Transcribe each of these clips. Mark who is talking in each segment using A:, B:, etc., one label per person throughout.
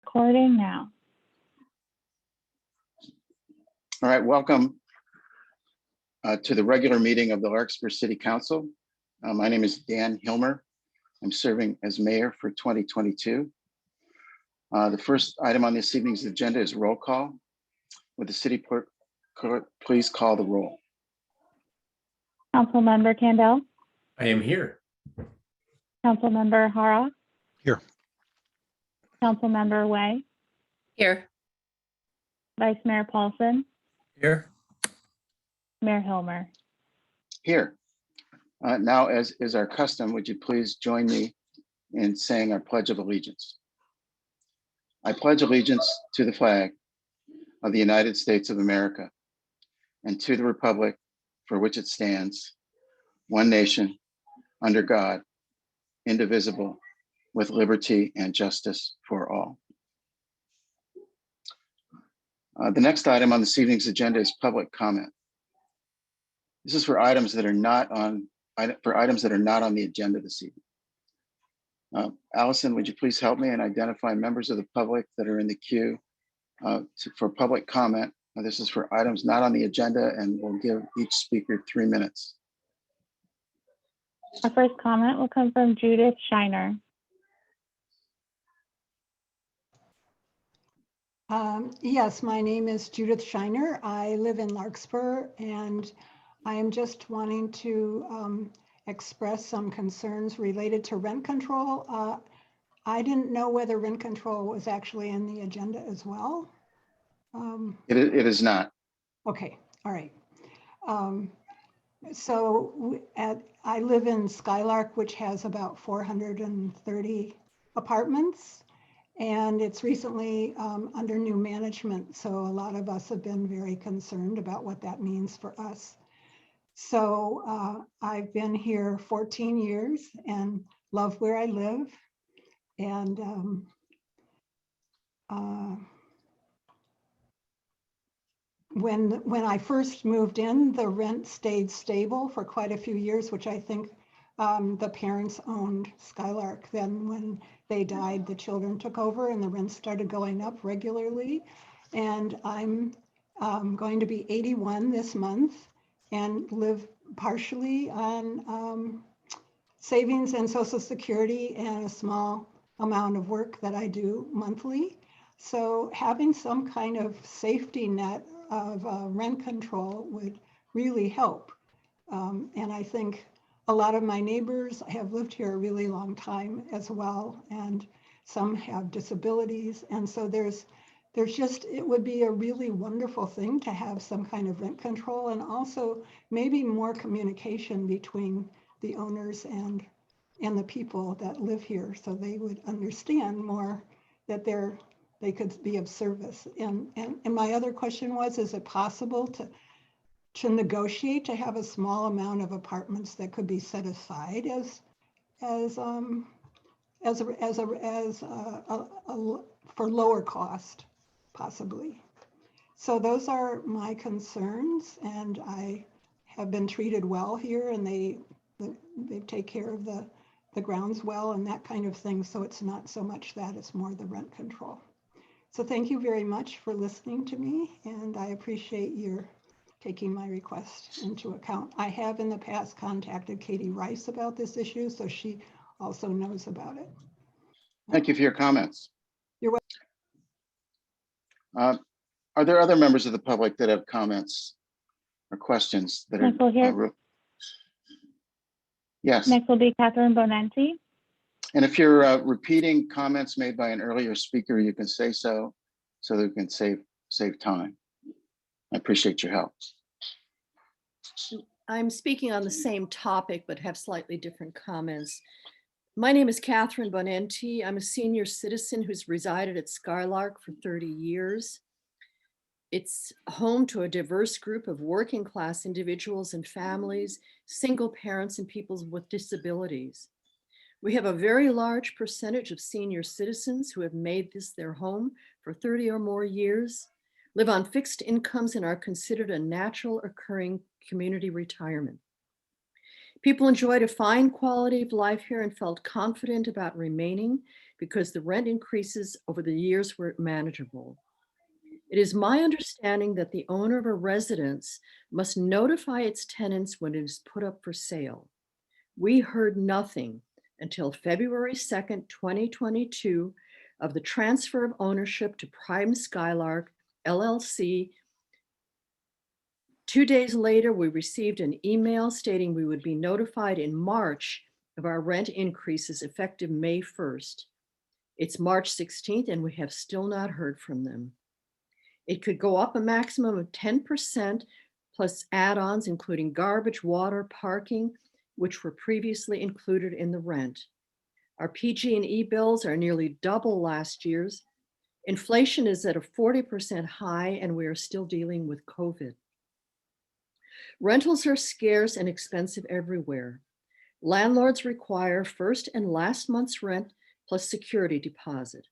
A: Recording now.
B: All right, welcome to the regular meeting of the Larkspur City Council. My name is Dan Hilmer. I'm serving as mayor for 2022. The first item on this evening's agenda is roll call. Would the city clerk please call the roll?
A: Councilmember Campbell,
C: I am here.
A: Councilmember Hara,
D: Here.
A: Councilmember Way,
E: Here.
A: Vice Mayor Paulson,
C: Here.
A: Mayor Hilmer.
B: Here. Now, as is our custom, would you please join me in saying our Pledge of Allegiance? I pledge allegiance to the flag of the United States of America and to the republic for which it stands, one nation, under God, indivisible, with liberty and justice for all. The next item on this evening's agenda is public comment. This is for items that are not on the agenda this evening. Allison, would you please help me and identify members of the public that are in the queue for public comment? This is for items not on the agenda, and we'll give each speaker 3 minutes.
A: Our first comment will come from Judith Shiner.
F: Yes, my name is Judith Shiner. I live in Larkspur, and I am just wanting to express some concerns related to rent control. I didn't know whether rent control was actually in the agenda as well.
B: It is not.
F: Okay, all right. I live in Skylark, which has about 430 apartments, and it's recently under new management. So a lot of us have been very concerned about what that means for us. So I've been here 14 years and love where I live. And when I first moved in, the rent stayed stable for quite a few years, which I think the parents owned Skylark. Then when they died, the children took over and the rent started going up regularly. And I'm going to be 81 this month and live partially on savings and Social Security and a small amount of work that I do monthly. So having some kind of safety net of rent control would really help. And I think a lot of my neighbors have lived here a really long time as well, and some have disabilities. And so there's just, it would be a really wonderful thing to have some kind of rent control, and also maybe more communication between the owners and the people that live here, so they would understand more that they could be of service. And my other question was, is it possible to negotiate to have a small amount of apartments that could be set aside for lower cost, possibly? So those are my concerns, and I have been treated well here, and they take care of the grounds well and that kind of thing. So it's not so much that, it's more the rent control. So thank you very much for listening to me, and I appreciate your taking my request into account. I have in the past contacted Katie Rice about this issue, so she also knows about it.
B: Thank you for your comments.
F: You're
B: welcome. Are there other members of the public that have comments or questions that
A: Next will hear.
B: Yes.
A: Next will be Catherine Bonenti.
B: And if you're repeating comments made by an earlier speaker, you can say so that we can save time. I appreciate your help.
E: I'm speaking on the same topic, but have slightly different comments. My name is Catherine Bonenti. I'm a senior citizen who's resided at Skylark for 30 years. It's home to a diverse group of working class individuals and families, single parents, and people with disabilities. We have a very large percentage of senior citizens who have made this their home for 30 or more years, live on fixed incomes, and are considered a natural occurring community retirement. People enjoyed a fine quality of life here and felt confident about remaining because the rent increases over the years were manageable. It is my understanding that the owner of a residence must notify its tenants when it is put up for sale. We heard nothing until February 2nd, 2022 of the transfer of ownership to Prime Skylark LLC. 2 days later, we received an email stating we would be notified in March of our rent increases effective May 1st. It's March 16th and we have still not heard from them. It could go up a maximum of 10% plus add-ons, including garbage, water, parking, which were previously included in the rent. Our PG&E bills are nearly double last year's. Inflation is at a 40% high and we are still dealing with COVID. Rentals are scarce and expensive everywhere. Landlords require first and last month's rent plus security deposit.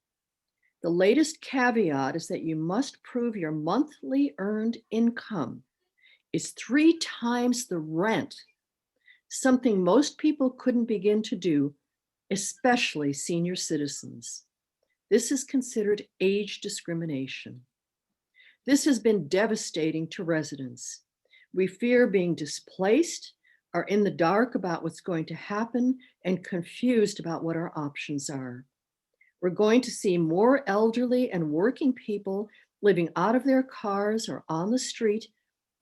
E: The latest caveat is that you must prove your monthly earned income is 3 times the rent, something most people couldn't begin to do, especially senior citizens. This is considered age discrimination. This has been devastating to residents. We fear being displaced, are in the dark about what's going to happen, and confused about what our options are. We're going to see more elderly and working people living out of their cars or on the street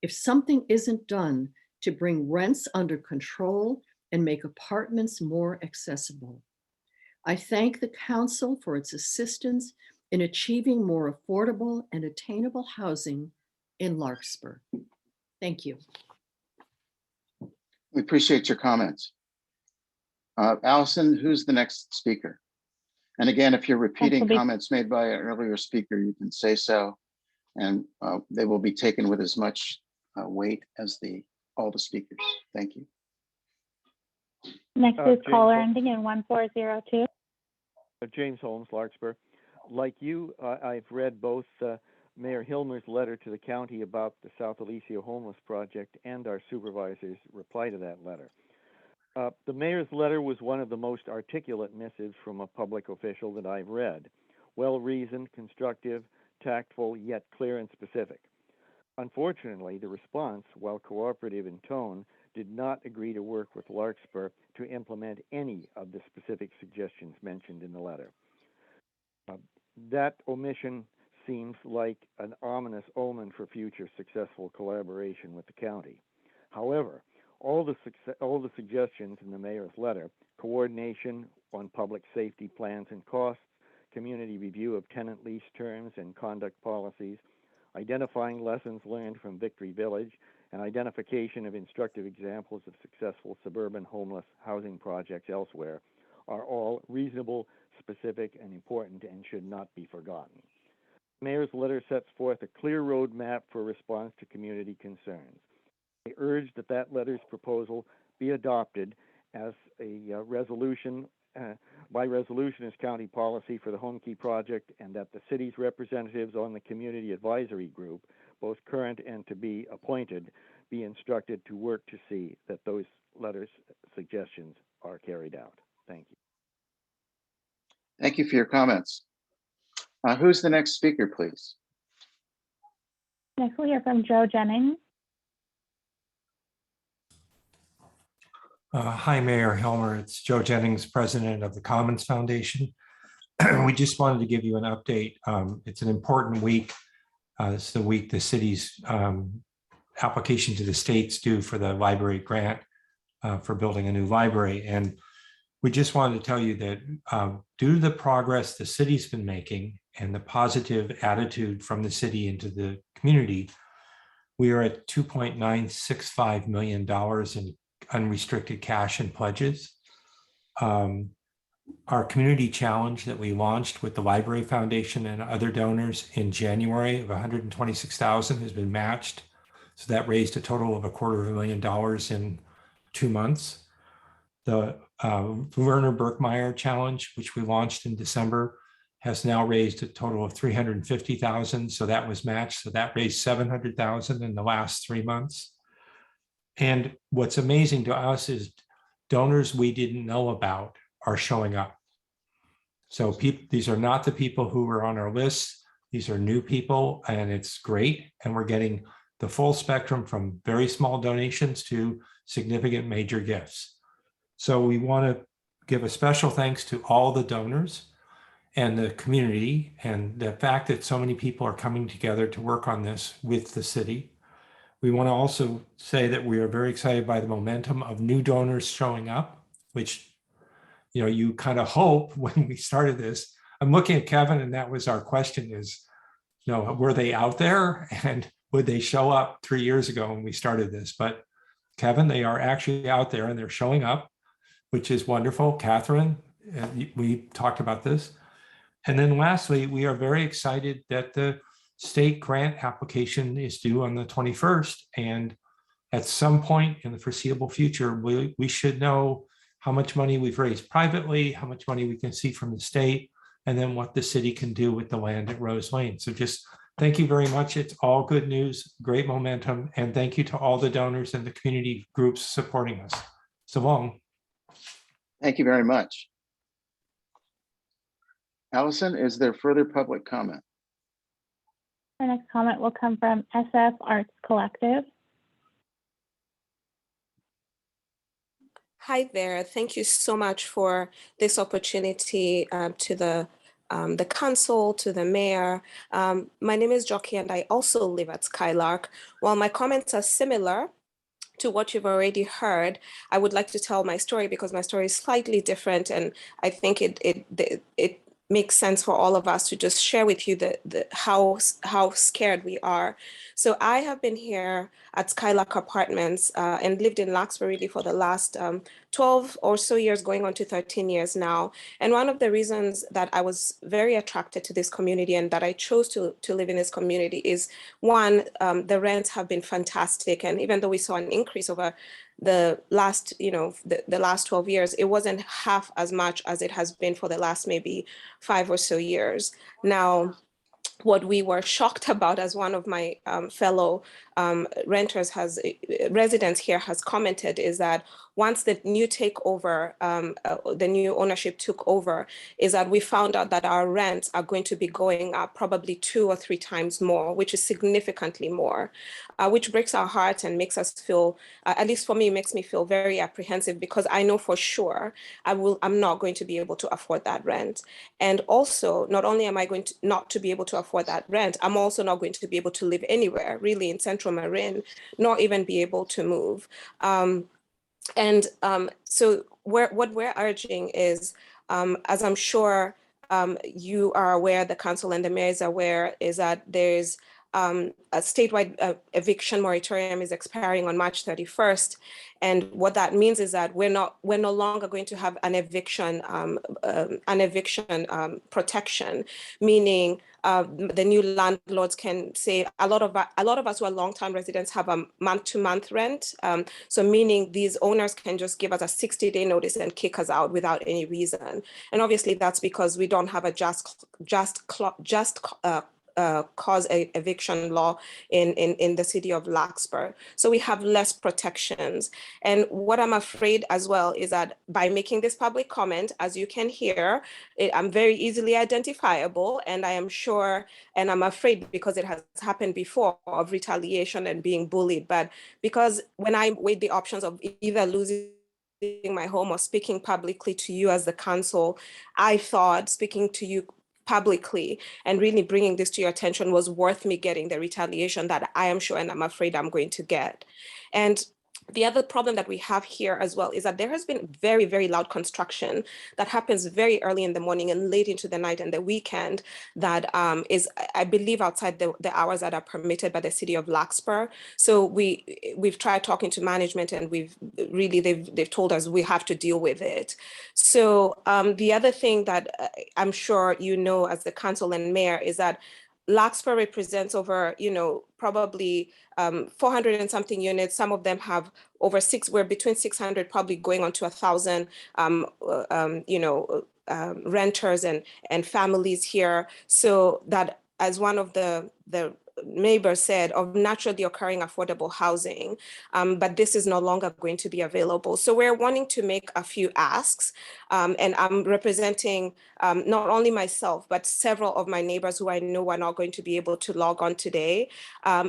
E: if something isn't done to bring rents under control and make apartments more accessible. I thank the council for its assistance in achieving more affordable and attainable housing in Larkspur. Thank you.
B: We appreciate your comments. Allison, who's the next speaker? And again, if you're repeating comments made by an earlier speaker, you can say so, and they will be taken with as much weight as all the speakers. Thank you.
A: Next is
D: James
A: caller
D: Holmes.
A: ending in 1402.
D: James Holmes, Larkspur. Like you, I've read both Mayor Hilmer's letter to the county about the South Alicia homeless project and our supervisor's reply to that letter. The mayor's letter was one of the most articulate missives from a public official that I've read. Well-reasoned, constructive, tactful, yet clear and specific. Unfortunately, the response, while cooperative in tone, did not agree to work with Larkspur to implement any of the specific suggestions mentioned in the letter. That omission seems like an ominous omen for future successful collaboration with the county. However, all the suggestions in the mayor's letter, coordination on public safety plans and costs, community review of tenant lease terms and conduct policies, identifying lessons learned from Victory Village, and identification of instructive examples of successful suburban homeless housing projects elsewhere, are all reasonable, specific, and important and should not be forgotten. The mayor's letter sets forth a clear roadmap for response to community concerns. I urge that letter's proposal be adopted as a resolution, by resolution as county policy for the Home Key project, and that the city's representatives on the community advisory group, both current and to be appointed, be instructed to work to see that those letters' suggestions are carried out. Thank you.
B: Thank you for your comments. Who's the next speaker, please?
A: Next we'll hear from Joe Jennings.
C: Hi, Mayor Helmer. It's Joe Jennings, president of the Commons Foundation. We just wanted to give you an update. It's an important week. It's the week the city's application to the state's due for the library grant for building a new library. And we just wanted to tell you that due to the progress the city's been making and the positive attitude from the city into the community, we are at $2.965 million in unrestricted cash and pledges. Our community challenge that we launched with the Library Foundation and other donors in January of $126,000 has been matched. So that raised a total of $250,000 in 2 months. The Werner Berkmeyer challenge, which we launched in December, has now raised a total of $350,000. So that was matched. So that raised $700,000 in the last 3 months. And what's amazing to us is donors we didn't know about are showing up. So these are not the people who were on our list. These are new people, and it's great. And we're getting the full spectrum from very small donations to significant major gifts. So we want to give a special thanks to all the donors and the community, and the fact that so many people are coming together to work on this with the city. We want to also say that we are very excited by the momentum of new donors showing up, which, you know, you kind of hope when we started this. I'm looking at Kevin, and that was our question is, you know, were they out there and would they show up 3 years ago when we started this? But Kevin, they are actually out there and they're showing up, which is wonderful. Catherine, we talked about this. And then lastly, we are very excited that the state grant application is due on the 21st. And at some point in the foreseeable future, we should know how much money we've raised privately, how much money we can see from the state, and then what the city can do with the land at Rose Lane. So just thank you very much. It's all good news, great momentum. And thank you to all the donors and the community groups supporting us. So long.
B: Thank you very much. Allison, is there further public comment?
A: Our next comment will come from SF Arts Collective.
G: Hi there. Thank you so much for this opportunity to the council, to the mayor. My name is Jockey and I also live at Skylark. While my comments are similar to what you've already heard, I would like to tell my story because my story is slightly different, and I think it makes sense for all of us to just share with you how scared we are. So I have been here at Skylark Apartments and lived in Larkspur really for the last 12 or so years, going on to 13 years now. And one of the reasons that I was very attracted to this community and that I chose to live in this community is, one, the rents have been fantastic. And even though we saw an increase over the last, the last 12 years, it wasn't half as much as it has been for the last maybe 5 or so years. Now, what we were shocked about, as one of my fellow residents here has commented, is that once the new takeover, the new ownership took over, is that we found out that our rents are going to be going up probably 2 or 3 times more, which is significantly more, which breaks our hearts and makes us feel, at least for me, makes me feel very apprehensive, because I know for sure I'm not going to be able to afford that rent. And also, not only am I going to not to be able to afford that rent, I'm also not going to be able to live anywhere really in Central Marin, nor even be able to move. So what we're urging is, as I'm sure you are aware, the council and the mayor is aware, is that there's a statewide eviction moratorium is expiring on March 31st. And what that means is that we're no longer going to have an eviction protection, meaning the new landlords can say, a lot of us who are longtime residents have a month-to-month rent. So meaning these owners can just give us a 60-day notice and kick us out without any reason. And obviously that's because we don't have a just cause eviction law in the city of Larkspur. So we have less protections. And what I'm afraid as well is that by making this public comment, as you can hear, I'm very easily identifiable, and I am sure, and I'm afraid because it has happened before, of retaliation and being bullied. But because when I weighed the options of either losing my home or speaking publicly to you as the council, I thought speaking to you publicly and really bringing this to your attention was worth me getting the retaliation that I am sure and I'm afraid I'm going to get. And the other problem that we have here as well is that there has been very, very loud construction that happens very early in the morning and late into the night and the weekend that is, I believe, outside the hours that are permitted by the city of Larkspur. So we've tried talking to management, and they've told us we have to deal with it. So the other thing that I'm sure you know as the council and mayor is that Larkspur represents over, probably 400 and something units. Some of them have over we're between 600, probably going on to 1,000, renters and families here. So that as one of the neighbor said, of naturally occurring affordable housing, but this is no longer going to be available. So we're wanting to make a few asks, and I'm representing not only myself, but several of my neighbors who I know are not going to be able to log on today,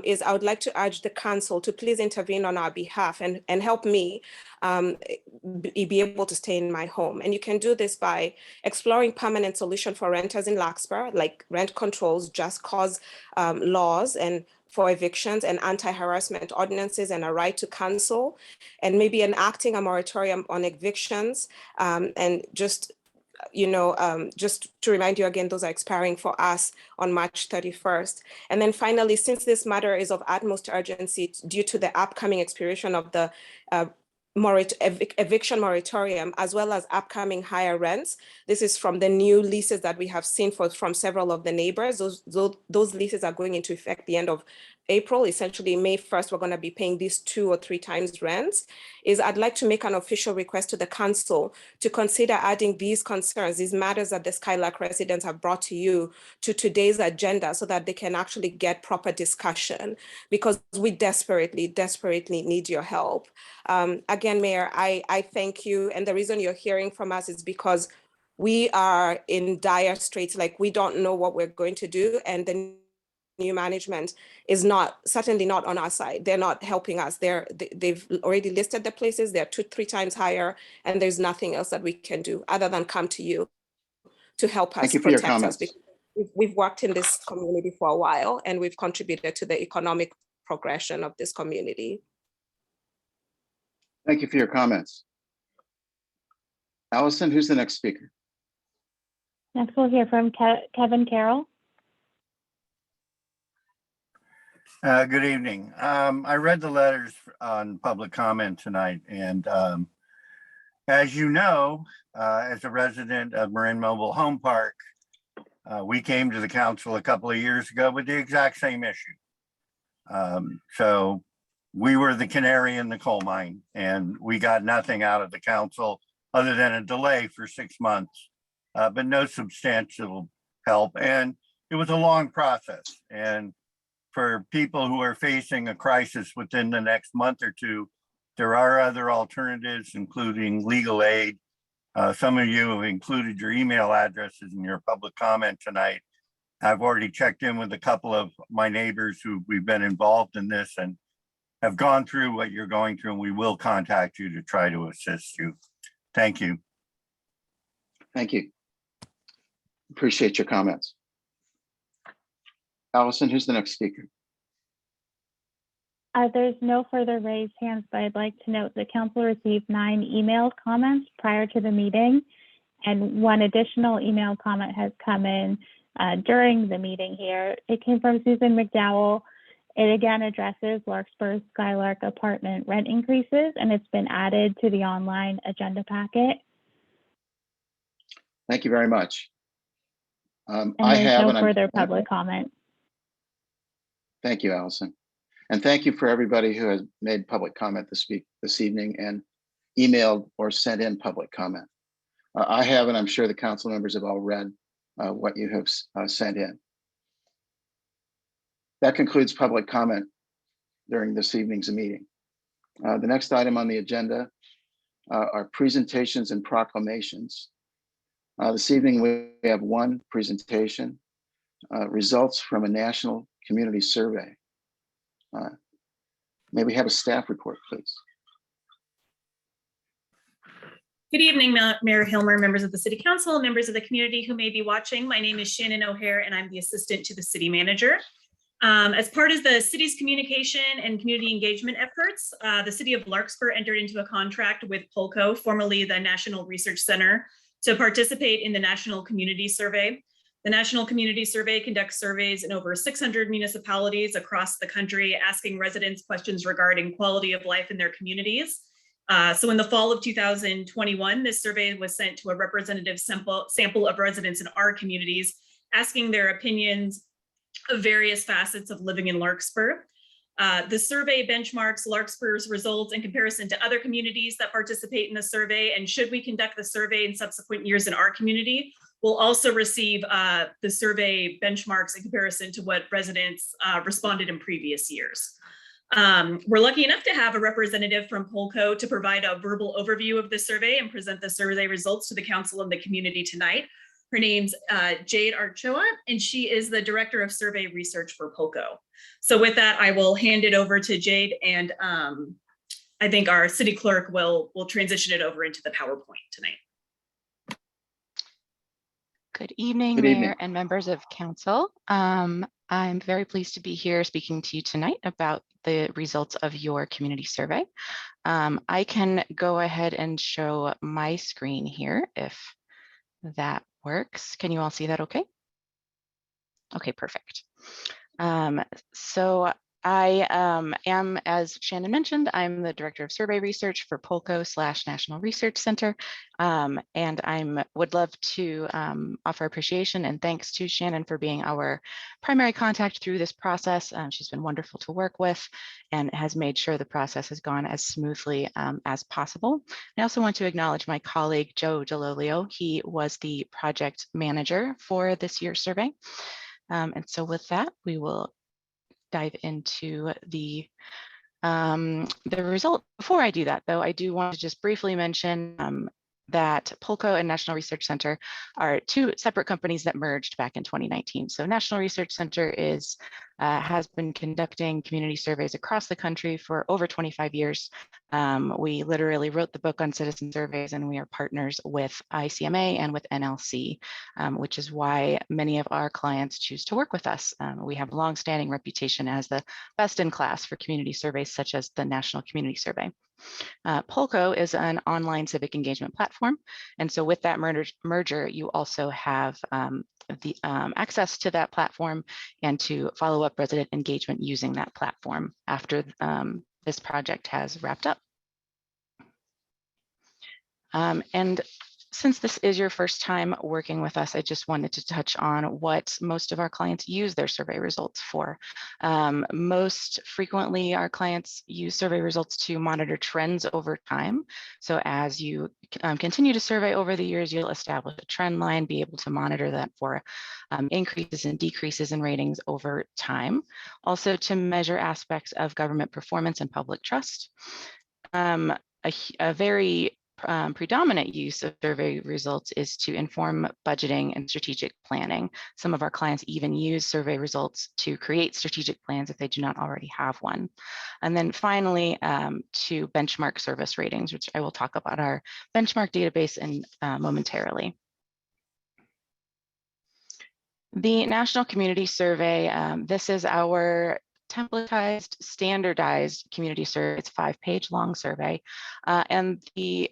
G: is I would like to urge the council to please intervene on our behalf and help me be able to stay in my home. And you can do this by exploring permanent solution for renters in Larkspur, like rent controls, just cause laws, and for evictions and anti-harassment ordinances, and a right to counsel, and maybe enacting a moratorium on evictions, and just just to remind you again, those are expiring for us on March 31st. And then finally, since this matter is of utmost urgency due to the upcoming expiration of the eviction moratorium, as well as upcoming higher rents. This is from the new leases that we have seen from several of the neighbors. Those leases are going into effect the end of April. Essentially, May 1st, we're going to be paying these 2 or 3 times rents. I'd like to make an official request to the council to consider adding these concerns, these matters that the Skylark residents have brought to you, to today's agenda, so that they can actually get proper discussion, because we desperately need your help. Again, Mayor, I thank you. And the reason you're hearing from us is because we are in dire straits. Like, we don't know what we're going to do. And the new management is certainly not on our side. They're not helping us. They've already listed the places. They're 2-3 times higher. And there's nothing else that we can do other than come to you to help us,
B: Thank you for your
G: protect us.
B: comments.
G: Because we've worked in this community for a while, and we've contributed to the economic progression of this community.
B: Thank you for your comments. Allison, who's the next speaker?
A: Next, we'll hear from Kevin Carroll.
H: Good evening. I read the letters on public comment tonight, and as you know, as a resident of Marin Mobile Home Park, we came to the council a couple of years ago with the exact same issue. So we were the canary in the coal mine, and we got nothing out of the council other than a delay for 6 months, but no substantial help. And it was a long process. And for people who are facing a crisis within the next month or two, there are other alternatives, including legal aid. Some of you have included your email addresses in your public comment tonight. I've already checked in with a couple of my neighbors who we've been involved in this and have gone through what you're going through, and we will contact you to try to assist you. Thank you.
B: Thank you. Appreciate your comments. Allison, who's the next speaker?
A: There's no further raised hands, but I'd like to note the council received 9 email comments prior to the meeting, and 1 additional email comment has come in during the meeting here. It came from Susan McDowell. It again addresses Larkspur Skylark apartment rent increases, and it's been added to the online agenda packet.
B: Thank you very much.
A: And there's no further public comment.
B: Thank you, Allison. And thank you for everybody who has made public comment this evening and emailed or sent in public comment. I have, and I'm sure the council members have all read what you have sent in. That concludes public comment during this evening's meeting. The next item on the agenda are presentations and proclamations. This evening we have 1 presentation, results from a national community survey. May we have a staff report, please?
I: Good evening, Mayor Hilmer, members of the City Council, members of the community who may be watching. My name is Shannon O'Hare, and I'm the assistant to the city manager. As part of the city's communication and community engagement efforts, the city of Larkspur entered into a contract with Polco, formerly the National Research Center, to participate in the National Community Survey. The National Community Survey conducts surveys in over 600 municipalities across the country, asking residents questions regarding quality of life in their communities. So in the fall of 2021, this survey was sent to a representative sample of residents in our communities, asking their opinions of various facets of living in Larkspur. The survey benchmarks Larkspur's results in comparison to other communities that participate in the survey, and should we conduct the survey in subsequent years in our community, will also receive the survey benchmarks in comparison to what residents responded in previous years. We're lucky enough to have a representative from Polco to provide a verbal overview of the survey and present the survey results to the council and the community tonight. Her name's Jade Archoa, and she is the Director of Survey Research for Polco. So with that, I will hand it over to Jade, and I think our city clerk will transition it over into the PowerPoint tonight.
J: Good evening,
B: Good evening.
J: Mayor and members of council. I'm very pleased to be here speaking to you tonight about the results of your community survey. I can go ahead and show my screen here if that works. Can you all see that okay? Okay, perfect. So I am, as Shannon mentioned, I'm the Director of Survey Research for Polco/National Research Center. And I would love to offer appreciation and thanks to Shannon for being our primary contact through this process. She's been wonderful to work with and has made sure the process has gone as smoothly as possible. I also want to acknowledge my colleague, Joe DeLolio. He was the project manager for this year's survey. And so with that, we will dive into the result. Before I do that, though, I do want to just briefly mention that Polco and National Research Center are two separate companies that merged back in 2019. So National Research Center has been conducting community surveys across the country for over 25 years. We literally wrote the book on citizen surveys, and we are partners with ICMA and with NLC, which is why many of our clients choose to work with us. We have a longstanding reputation as the best in class for community surveys, such as the National Community Survey. Polco is an online civic engagement platform. And so with that merger, you also have the access to that platform and to follow up resident engagement using that platform after this project has wrapped up. And since this is your first time working with us, I just wanted to touch on what most of our clients use their survey results for. Most frequently, our clients use survey results to monitor trends over time. So as you continue to survey over the years, you'll establish a trend line, be able to monitor that for increases and decreases in ratings over time. Also to measure aspects of government performance and public trust. A very predominant use of survey results is to inform budgeting and strategic planning. Some of our clients even use survey results to create strategic plans if they do not already have one. And then finally, to benchmark service ratings, which I will talk about our benchmark database in momentarily. The National Community Survey, this is our templatized, standardized community survey. It's a 5-page long survey. And the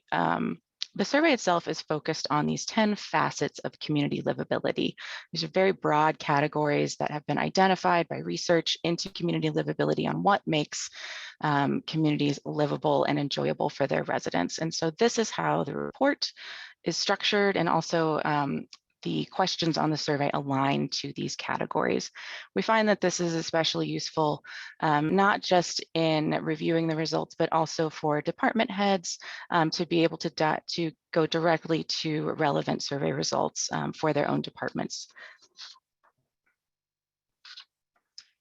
J: survey itself is focused on these 10 facets of community livability. These are very broad categories that have been identified by research into community livability on what makes communities livable and enjoyable for their residents. And so this is how the report is structured, and also the questions on the survey align to these categories. We find that this is especially useful, not just in reviewing the results, but also for department heads to be able to go directly to relevant survey results for their own departments.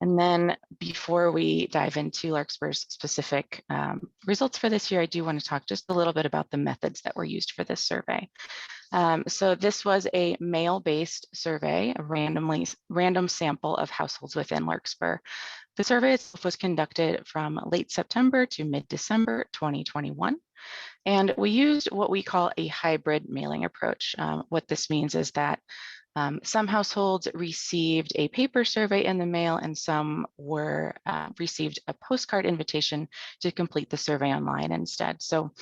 J: And then before we dive into Larkspur's specific results for this year, I do want to talk just a little bit about the methods that were used for this survey. So this was a mail-based survey, a random sample of households within Larkspur. The survey itself was conducted from late September to mid-December 2021. And we used what we call a hybrid mailing approach. What this means is that some households received a paper survey in the mail, and some received a postcard invitation to complete the survey online instead. So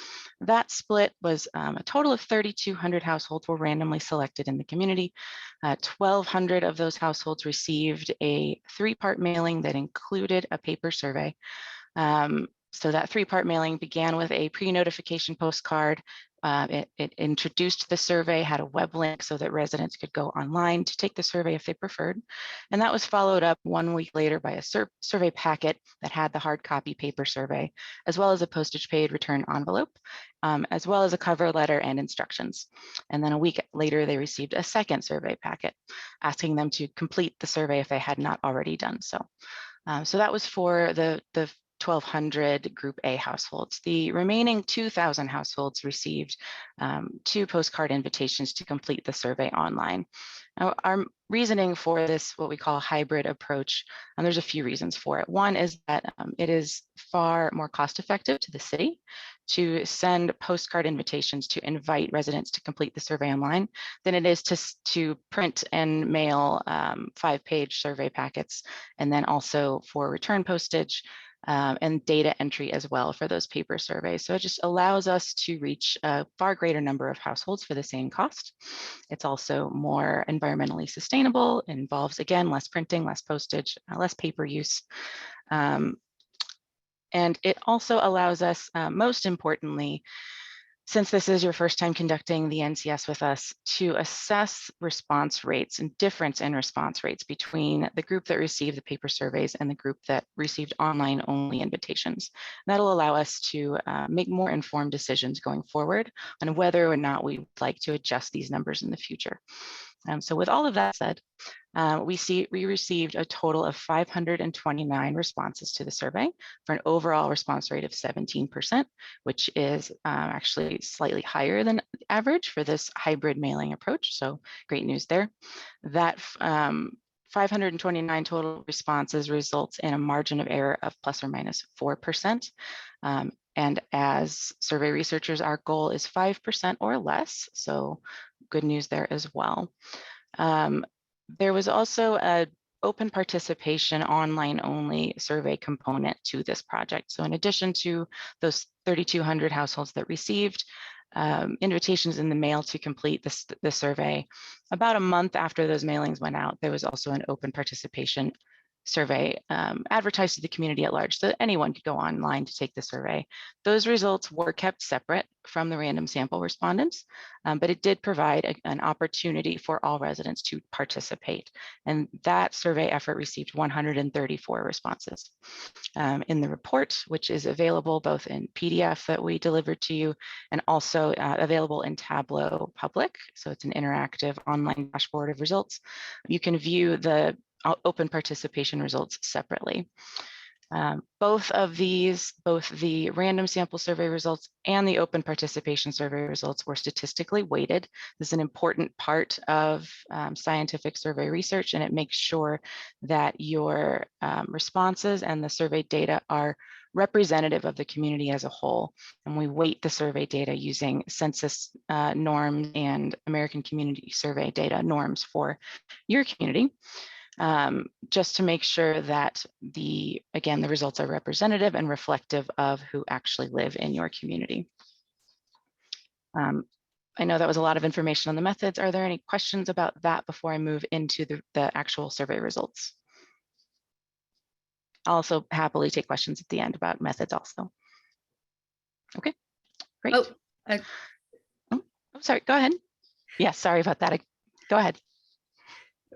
J: that split was a total of 3,200 households were randomly selected in the community. 1,200 of those households received a 3-part mailing that included a paper survey. So that 3-part mailing began with a pre-notification postcard It introduced the survey, had a web link so that residents could go online to take the survey if they preferred. And that was followed up 1 week later by a survey packet that had the hard copy paper survey, as well as a postage paid return envelope, as well as a cover letter and instructions. And then a week later, they received a second survey packet asking them to complete the survey if they had not already done so. So that was for the 1,200 Group A households. The remaining 2,000 households received 2 postcard invitations to complete the survey online. Now, our reasoning for this, what we call a hybrid approach, and there's a few reasons for it. One is that it is far more cost effective to the city to send postcard invitations to invite residents to complete the survey online than it is to print and mail 5-page survey packets, and then also for return postage and data entry as well for those paper surveys. So it just allows us to reach a far greater number of households for the same cost. It's also more environmentally sustainable, involves, again, less printing, less postage, less paper use. And it also allows us, most importantly, since this is your first time conducting the NCS with us, to assess response rates and difference in response rates between the group that received the paper surveys and the group that received online only invitations. That'll allow us to make more informed decisions going forward on whether or not we would like to adjust these numbers in the future. So with all of that said, we received a total of 529 responses to the survey for an overall response rate of 17%, which is actually slightly higher than average for this hybrid mailing approach. So great news there. That 529 total responses results in a margin of error of plus or minus 4%. And as survey researchers, our goal is 5% or less. So good news there as well. There was also an open participation online only survey component to this project. So in addition to those 3,200 households that received invitations in the mail to complete the survey, about a month after those mailings went out, there was also an open participation survey advertised to the community at large so that anyone could go online to take the survey. Those results were kept separate from the random sample respondents, but it did provide an opportunity for all residents to participate. And that survey effort received 134 responses. In the report, which is available both in PDF that we delivered to you and also available in Tableau Public. So it's an interactive online dashboard of results. You can view the open participation results separately. Both of these, both the random sample survey results and the open participation survey results were statistically weighted. This is an important part of scientific survey research, and it makes sure that your responses and the survey data are representative of the community as a whole. And we weight the survey data using census norms and American Community Survey data norms for your community. Just to make sure that again, the results are representative and reflective of who actually live in your community. I know that was a lot of information on the methods. Are there any questions about that before I move into the actual survey results? I'll also happily take questions at the end about methods also. Okay, great. Oh, sorry, go ahead. Yes, sorry about that. Go ahead.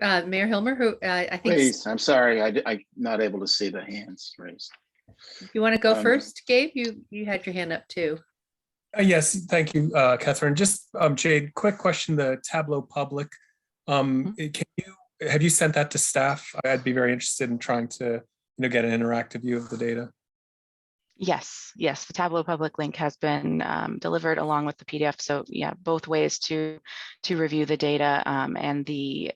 K: Mayor Hilmer, who I think.
B: Please, I'm sorry, I'm not able to see the hands raised.
K: You want to go first, Gabe? You had your hand up too.
L: Yes, thank you, Catherine. Just Jade, quick question: the Tableau Public. Have you sent that to staff? I'd be very interested in trying to get an interactive view of the data.
J: Yes, the Tableau Public link has been delivered along with the PDF. So yeah, both ways to review the data, and the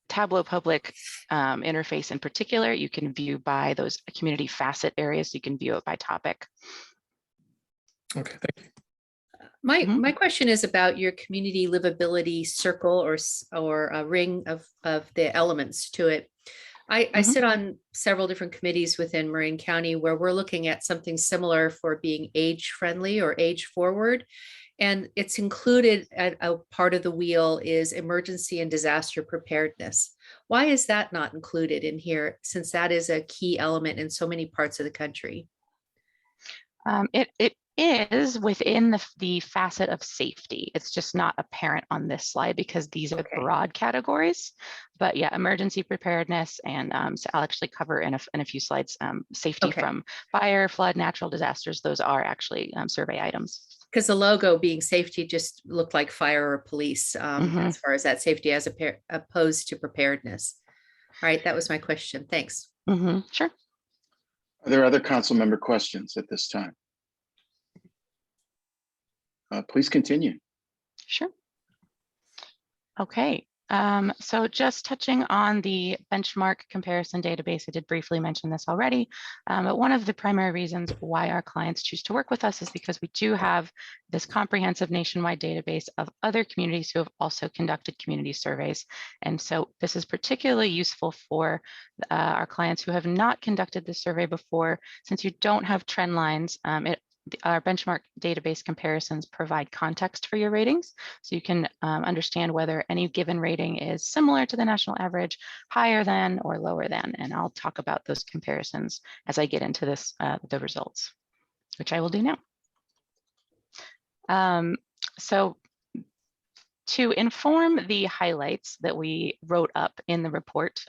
J: Tableau Public interface in particular, you can view by those community facet areas. You can view it by topic.
L: Okay, thank you.
K: My question is about your community livability circle or a ring of the elements to it. I sit on several different committees within Marin County where we're looking at something similar for being age friendly or age forward. And it's included at a part of the wheel is emergency and disaster preparedness. Why is that not included in here, since that is a key element in so many parts of the country?
J: is within the facet of safety. It's just not apparent on this slide because these are broad categories. But yeah, emergency preparedness, and so I'll actually cover in a few slides safety from fire, flood, natural disasters. Those are actually survey items.
K: Because the logo being safety just looked like fire or police as far as that safety as opposed to preparedness. All right, that was my question. Thanks.
J: Sure.
B: Are there other council member questions at this time? Please continue.
J: Sure. Okay. So just touching on the benchmark comparison database, I did briefly mention this already, but one of the primary reasons why our clients choose to work with us is because we do have this comprehensive nationwide database of other communities who have also conducted community surveys. And so this is particularly useful for our clients who have not conducted this survey before, since you don't have trend lines. Our benchmark database comparisons provide context for your ratings, so you can understand whether any given rating is similar to the national average, higher than, or lower than. And I'll talk about those comparisons as I get into this, the results, which I will do now. So to inform the highlights that we wrote up in the report,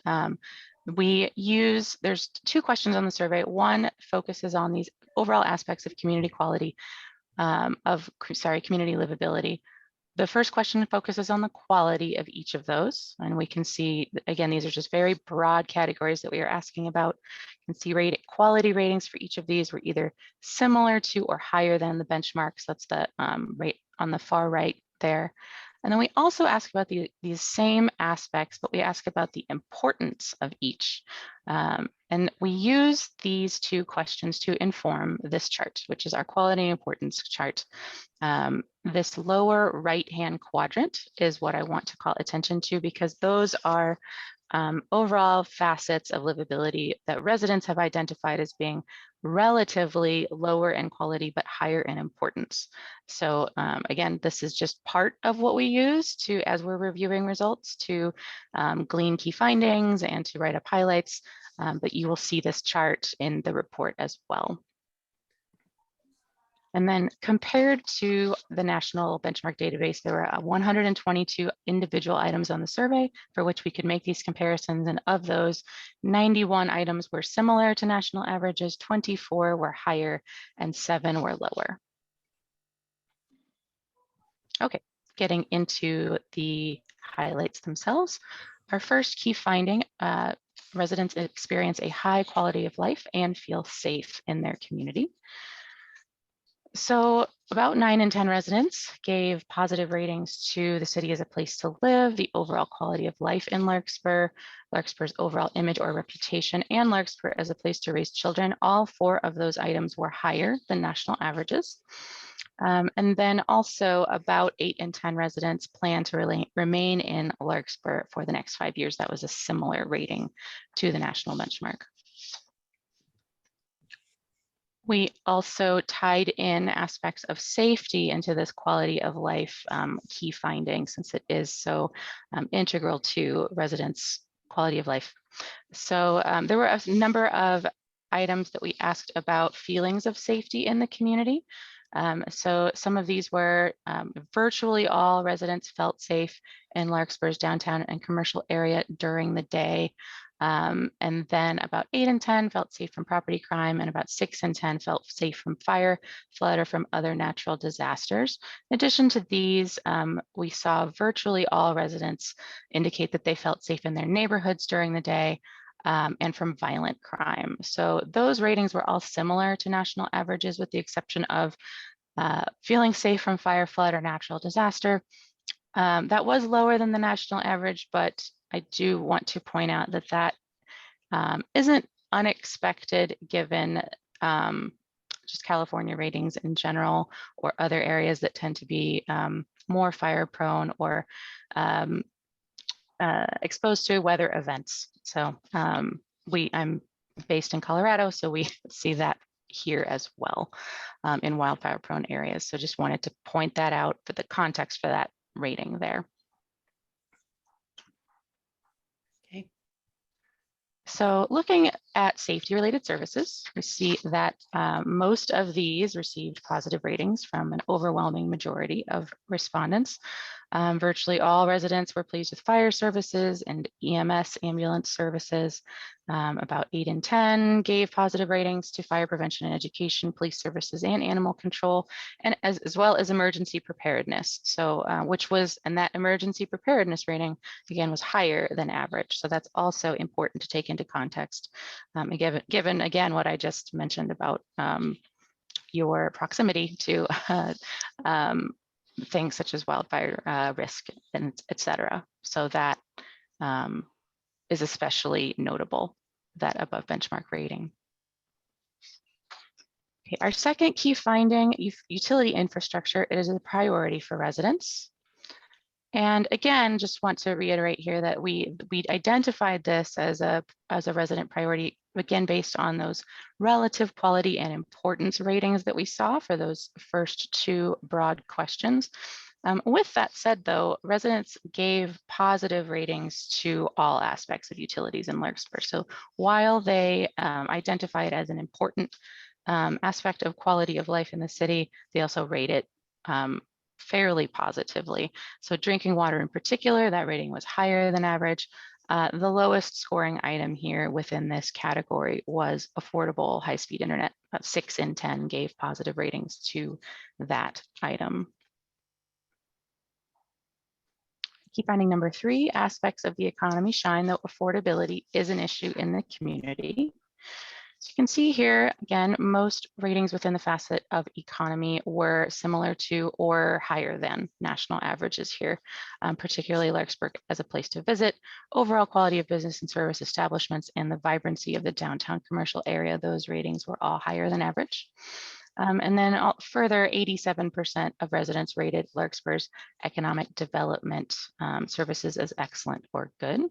J: there's two questions on the survey. One focuses on these overall aspects of community quality, community livability. The first question focuses on the quality of each of those. And we can see, again, these are just very broad categories that we are asking about. You can see quality ratings for each of these were either similar to or higher than the benchmarks. That's the rate on the far right there. And then we also ask about these same aspects, but we ask about the importance of each. And we use these two questions to inform this chart, which is our quality and importance chart. This lower right-hand quadrant is what I want to call attention to, because those are overall facets of livability that residents have identified as being relatively lower in quality, but higher in importance. So again, this is just part of what we use as we're reviewing results, to glean key findings and to write up highlights, but you will see this chart in the report as well. And then compared to the national benchmark database, there were 122 individual items on the survey for which we could make these comparisons. And of those, 91 items were similar to national averages, 24 were higher, and 7 were lower. Okay, getting into the highlights themselves. Our first key finding, residents experience a high quality of life and feel safe in their community. So about 9 in 10 residents gave positive ratings to the city as a place to live, the overall quality of life in Larkspur, Larkspur's overall image or reputation, and Larkspur as a place to raise children. All 4 of those items were higher than national averages. And then also about 8 in 10 residents plan to remain in Larkspur for the next 5 years. That was a similar rating to the national benchmark. We also tied in aspects of safety into this quality of life key finding, since it is so integral to residents' quality of life. So there were a number of items that we asked about feelings of safety in the community. So some of these were virtually all residents felt safe in Larkspur's downtown and commercial area during the day. And then about 8 in 10 felt safe from property crime, and about 6 in 10 felt safe from fire, flood, or from other natural disasters. In addition to these, we saw virtually all residents indicate that they felt safe in their neighborhoods during the day, and from violent crime. So those ratings were all similar to national averages, with the exception of feeling safe from fire, flood, or natural disaster. That was lower than the national average, but I do want to point out that that isn't unexpected, given just California ratings in general, or other areas that tend to be more fire prone or exposed to weather events. So I'm based in Colorado, so we see that here as well in wildfire prone areas. So just wanted to point that out for the context for that rating there. Okay. So looking at safety-related services, we see that most of these received positive ratings from an overwhelming majority of respondents. Virtually all residents were pleased with fire services and EMS ambulance services. About 8 in 10 gave positive ratings to fire prevention and education, police services, and animal control, and as well as emergency preparedness. So and that emergency preparedness rating again was higher than average. So that's also important to take into context. Given again what I just mentioned about your proximity to things such as wildfire risk and et cetera. So that is especially notable, that above benchmark rating. Okay, our second key finding, utility infrastructure, it is a priority for residents. And again, just want to reiterate here that we identified this as a resident priority, again, based on those relative quality and importance ratings that we saw for those first two broad questions. With that said, though, residents gave positive ratings to all aspects of utilities in Larkspur. So while they identify it as an important aspect of quality of life in the city, they also rate it fairly positively. So drinking water in particular, that rating was higher than average. The lowest scoring item here within this category was affordable high-speed internet. About 6 in 10 gave positive ratings to that item. Key finding number 3, aspects of the economy shine, though affordability is an issue in the community. So you can see here, again, most ratings within the facet of economy were similar to or higher than national averages here, particularly Larkspur as a place to visit, overall quality of business and service establishments, and the vibrancy of the downtown commercial area. Those ratings were all higher than average. And then further, 87% of residents rated Larkspur's economic development services as excellent or good.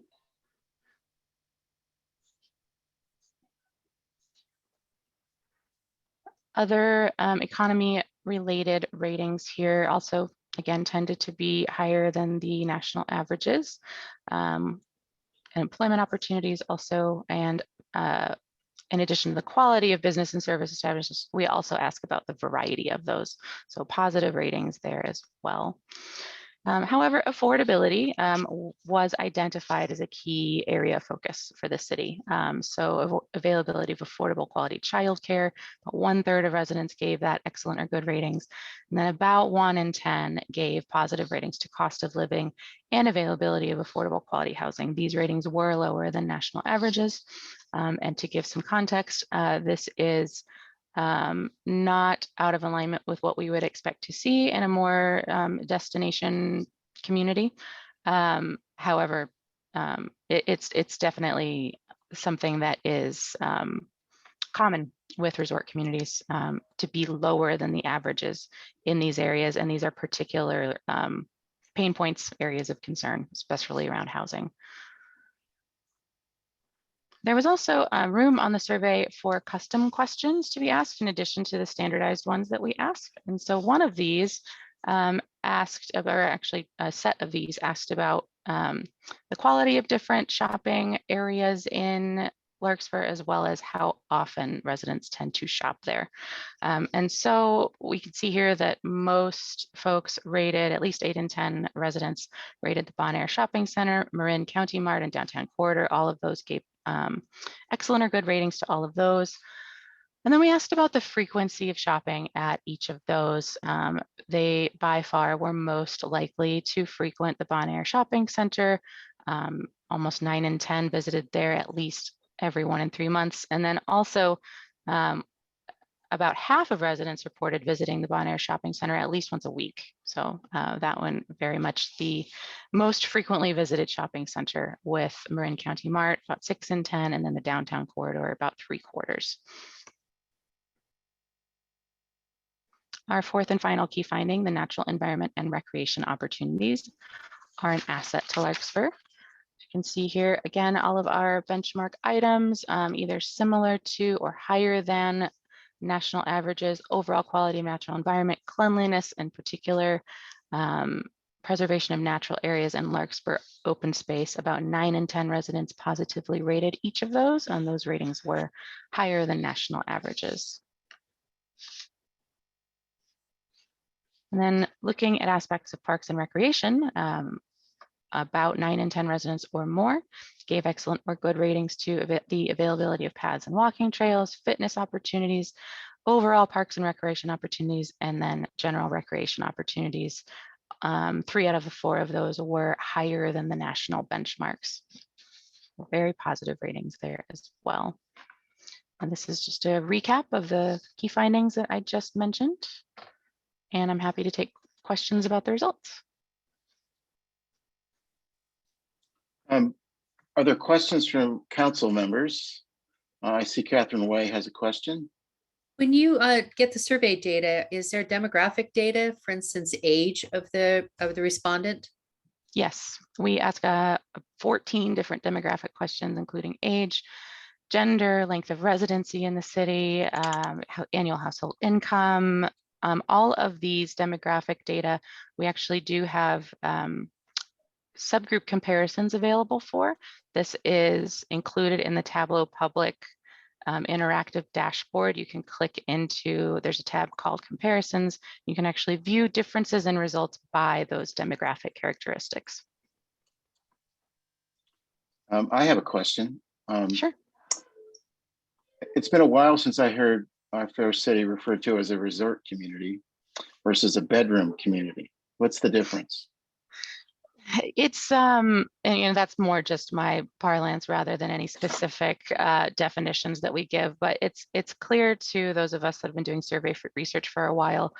J: Other economy-related ratings here also, again, tended to be higher than the national averages. Employment opportunities also, and in addition to the quality of business and service establishments, we also ask about the variety of those. So positive ratings there as well. However, affordability was identified as a key area of focus for the city. So availability of affordable quality childcare, about 1/3 of residents gave that excellent or good ratings. And then about 1 in 10 gave positive ratings to cost of living and availability of affordable quality housing. These ratings were lower than national averages. And to give some context, this is not out of alignment with what we would expect to see in a more destination community. However, it's definitely something that is common with resort communities to be lower than the averages in these areas. And these are particular pain points, areas of concern, especially around housing. There was also room on the survey for custom questions to be asked in addition to the standardized ones that we ask. And so one of these asked, or actually a set of these asked about the quality of different shopping areas in Larkspur, as well as how often residents tend to shop there. And so we can see here that most folks rated, at least 8 in 10 residents rated the Bon Air Shopping Center, Marin County Mart, and Downtown Corridor. All of those gave excellent or good ratings to all of those. And then we asked about the frequency of shopping at each of those. They by far were most likely to frequent the Bon Air Shopping Center. Almost 9 in 10 visited there at least every 1 in 3 months. And then also about half of residents reported visiting the Bon Air Shopping Center at least once a week. So that one very much the most frequently visited shopping center, with Marin County Mart about 6 in 10, and then the Downtown Corridor about 3/4. Our fourth and final key finding, the natural environment and recreation opportunities are an asset to Larkspur. You can see here, again, all of our benchmark items, either similar to or higher than national averages, overall quality of natural environment, cleanliness in particular, preservation of natural areas and Larkspur open space. About 9 in 10 residents positively rated each of those, and those ratings were higher than national averages. And then looking at aspects of parks and recreation, about 9 in 10 residents or more gave excellent or good ratings to the availability of paths and walking trails, fitness opportunities, overall parks and recreation opportunities, and then general recreation opportunities. 3 out of the 4 of those were higher than the national benchmarks. Very positive ratings there as well. And this is just a recap of the key findings that I just mentioned. And I'm happy to take questions about the results.
B: Are there questions from council members? I see Catherine Way has a question.
K: When you get the survey data, is there demographic data, for instance, age of the respondent?
J: Yes, we ask 14 different demographic questions, including age, gender, length of residency in the city, annual household income. All of these demographic data, we actually do have subgroup comparisons available for. This is included in the Tableau Public interactive dashboard. You can click into, there's a tab called Comparisons. You can actually view differences in results by those demographic characteristics.
B: I have a question.
J: Sure.
B: It's been a while since I heard our fair city referred to as a resort community versus a bedroom community. What's the difference?
J: It's and that's more just my parlance rather than any specific definitions that we give, but it's clear to those of us that have been doing survey research for a while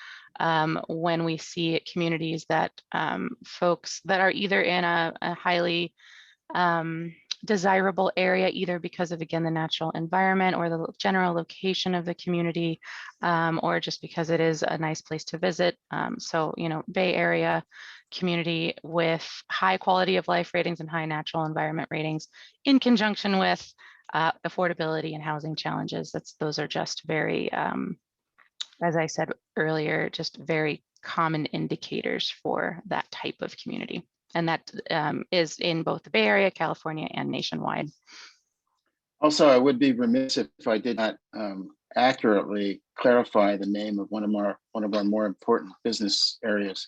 J: when we see communities that folks that are either in a highly desirable area, either because of, again, the natural environment or the general location of the community, or just because it is a nice place to visit. So, Bay Area community with high quality of life ratings and high natural environment ratings in conjunction with affordability and housing challenges. Those are just very, as I said earlier, just very common indicators for that type of community. And that is in both the Bay Area, California, and nationwide.
B: Also, I would be remiss if I did not accurately clarify the name of one of our more important business areas.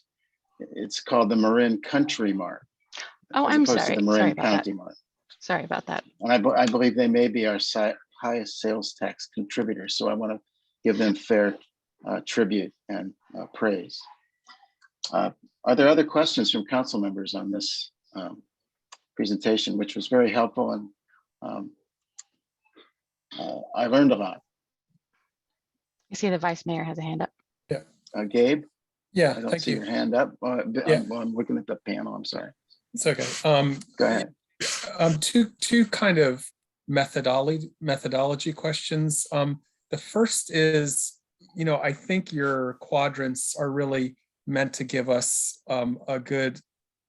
B: It's called the Marin Country Mart.
J: Oh, I'm sorry.
B: To the Marin County Mart.
J: Sorry about that.
B: And I believe they may be our highest sales tax contributors. So I want to give them fair tribute and praise. Are there other questions from council members on this presentation, which was very helpful, and I learned a lot.
J: I see the vice mayor has a hand up.
L: Yeah.
B: Gabe?
L: Yeah,
B: I don't
L: thank
B: see
L: you.
B: your hand up.
L: Yeah.
B: I'm looking at the panel. I'm sorry.
L: It's okay.
B: Go ahead.
L: Two kind of methodology questions. The first is, I think your quadrants are really meant to give us a good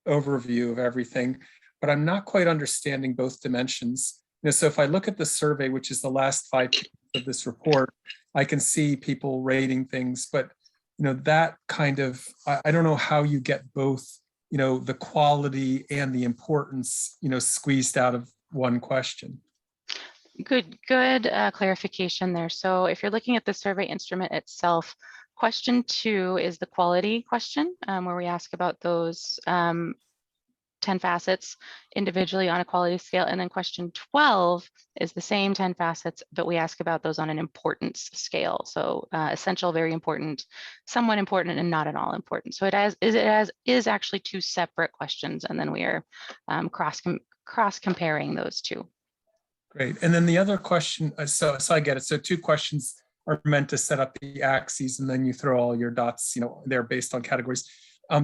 L: overview of everything, but I'm not quite understanding both dimensions. So if I look at the survey, which is the last 5 pages of this report, I can see people rating things, but that kind of, I don't know how you get both, the quality and the importance, squeezed out of one question.
J: Good clarification there. So if you're looking at the survey instrument itself, question 2 is the quality question, where we ask about those 10 facets individually on a quality scale. And then question 12 is the same 10 facets, but we ask about those on an importance scale. So essential, very important, somewhat important, and not at all important. So it is actually 2 separate questions, and then we are cross comparing those 2.
L: Great. And then the other question, so I get it. So 2 questions are meant to set up the axes, and then you throw all your dots, they're based on categories.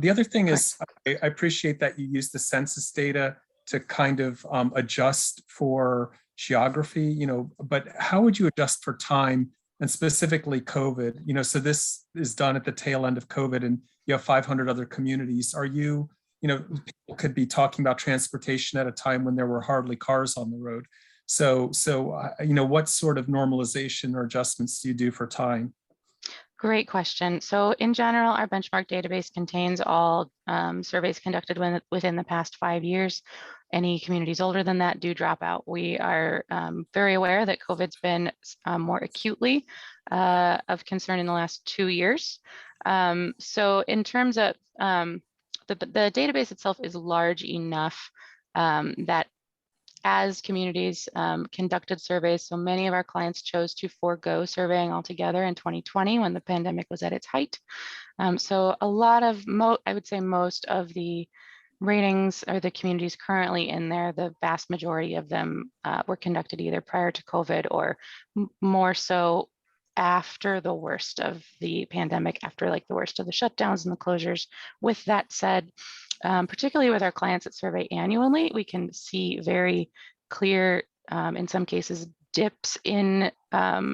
L: The other thing is, I appreciate that you use the census data to kind of adjust for geography, but how would you adjust for time and specifically COVID? So this is done at the tail end of COVID, and you have 500 other communities. Are you, people could be talking about transportation at a time when there were hardly cars on the road. So what sort of normalization or adjustments do you do for time?
J: Great question. So in general, our benchmark database contains all surveys conducted within the past 5 years. Any communities older than that do drop out. We are very aware that COVID's been more acutely of concern in the last 2 years. So in terms of the database itself is large enough that as communities conducted surveys, so many of our clients chose to forego surveying altogether in 2020 when the pandemic was at its height. So a lot of, I would say most of the ratings or the communities currently in there, the vast majority of them were conducted either prior to COVID or more so after the worst of the pandemic, after like the worst of the shutdowns and the closures. With that said, particularly with our clients that survey annually, we can see very clear, in some cases, dips in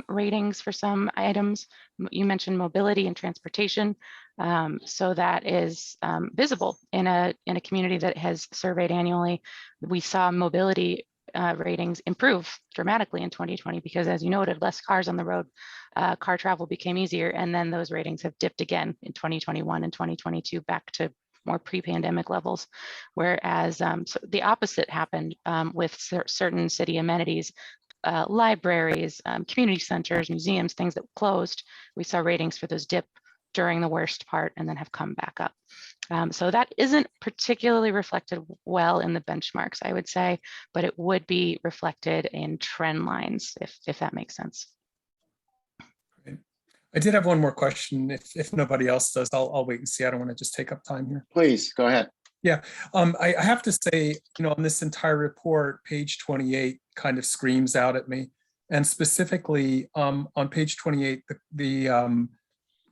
J: ratings for some items. You mentioned mobility and transportation. So that is visible in a community that has surveyed annually. We saw mobility ratings improve dramatically in 2020 because, as you noted, less cars on the road, car travel became easier, and then those ratings have dipped again in 2021 and 2022 back to more pre-pandemic levels, whereas so the opposite happened with certain city amenities, libraries, community centers, museums, things that closed. We saw ratings for those dip during the worst part and then have come back up. So that isn't particularly reflected well in the benchmarks, I would say, but it would be reflected in trend lines, if that makes sense.
L: I did have one more question. If nobody else does, I'll wait and see. I don't want to just take up time here.
B: Please, go ahead.
L: Yeah, I have to say, on this entire report, page 28 kind of screams out at me. And specifically on page 28, the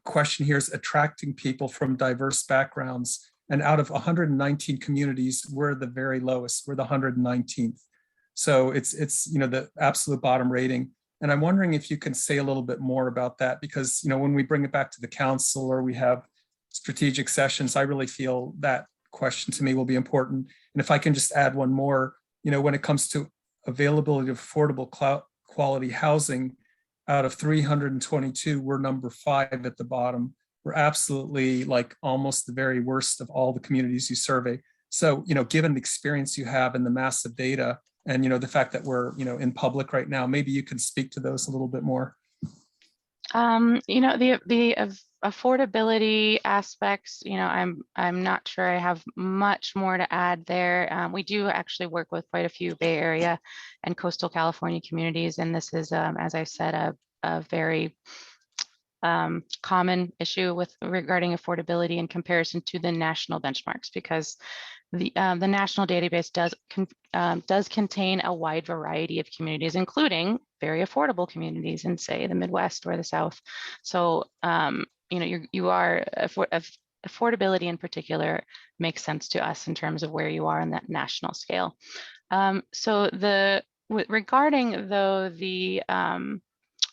L: question here is attracting people from diverse backgrounds. And out of 119 communities, we're the very lowest, we're the 119th. So it's the absolute bottom rating. And I'm wondering if you can say a little bit more about that, because when we bring it back to the council or we have strategic sessions, I really feel that question to me will be important. And if I can just add one more, when it comes to availability of affordable quality housing, out of 322, we're number 5 at the bottom. We're absolutely like almost the very worst of all the communities you survey. So, given the experience you have and the massive data, and the fact that we're in public right now, maybe you can speak to those a little bit more.
J: The affordability aspects, I'm not sure I have much more to add there. We do actually work with quite a few Bay Area and coastal California communities, and this is, as I said, a very common issue regarding affordability in comparison to the national benchmarks, because the national database does contain a wide variety of communities, including very affordable communities in, say, the Midwest or the South. So, affordability in particular makes sense to us in terms of where you are on that national scale. Regarding though the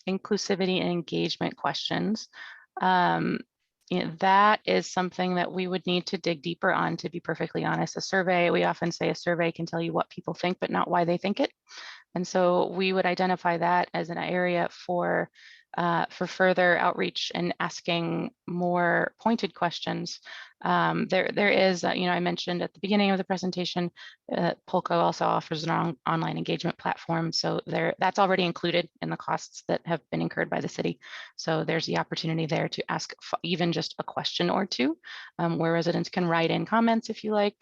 J: inclusivity and engagement questions, that is something that we would need to dig deeper on, to be perfectly honest. A survey, we often say a survey can tell you what people think, but not why they think it. And so we would identify that as an area for further outreach and asking more pointed questions. There is, I mentioned at the beginning of the presentation, Polka also offers an online engagement platform. So that's already included in the costs that have been incurred by the city. So there's the opportunity there to ask even just a question or two, where residents can write in comments if you like,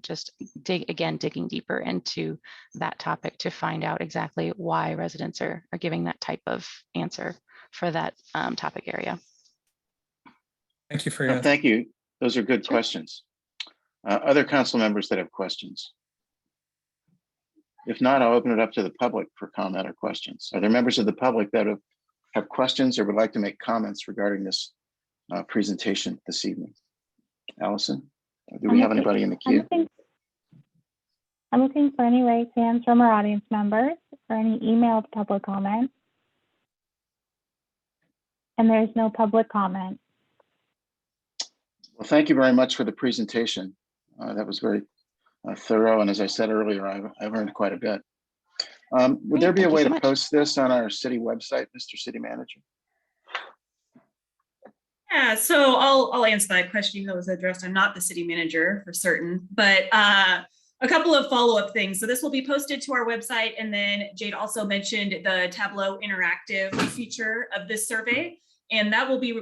J: just digging deeper into that topic to find out exactly why residents are giving that type of answer for that topic area.
L: Thank you for your answer.
B: Thank you. Those are good questions. Other council members that have questions? If not, I'll open it up to the public for comment or questions. Are there members of the public that have questions or would like to make comments regarding this presentation this evening? Allison, do we have anybody in the queue?
A: I'm looking for any raised hands from our audience members or any emailed public comment. And there's no public comment.
B: Well, thank you very much for the presentation. That was very thorough. And as I said earlier, I learned quite a bit. Would there be a way to post this on our city website, Mr. City Manager?
I: Yeah, so I'll answer that question even though it was addressed. I'm not the city manager for certain, but a couple of follow-up things. So this will be posted to our website, and then Jade also mentioned the Tableau interactive feature of this survey, and that will be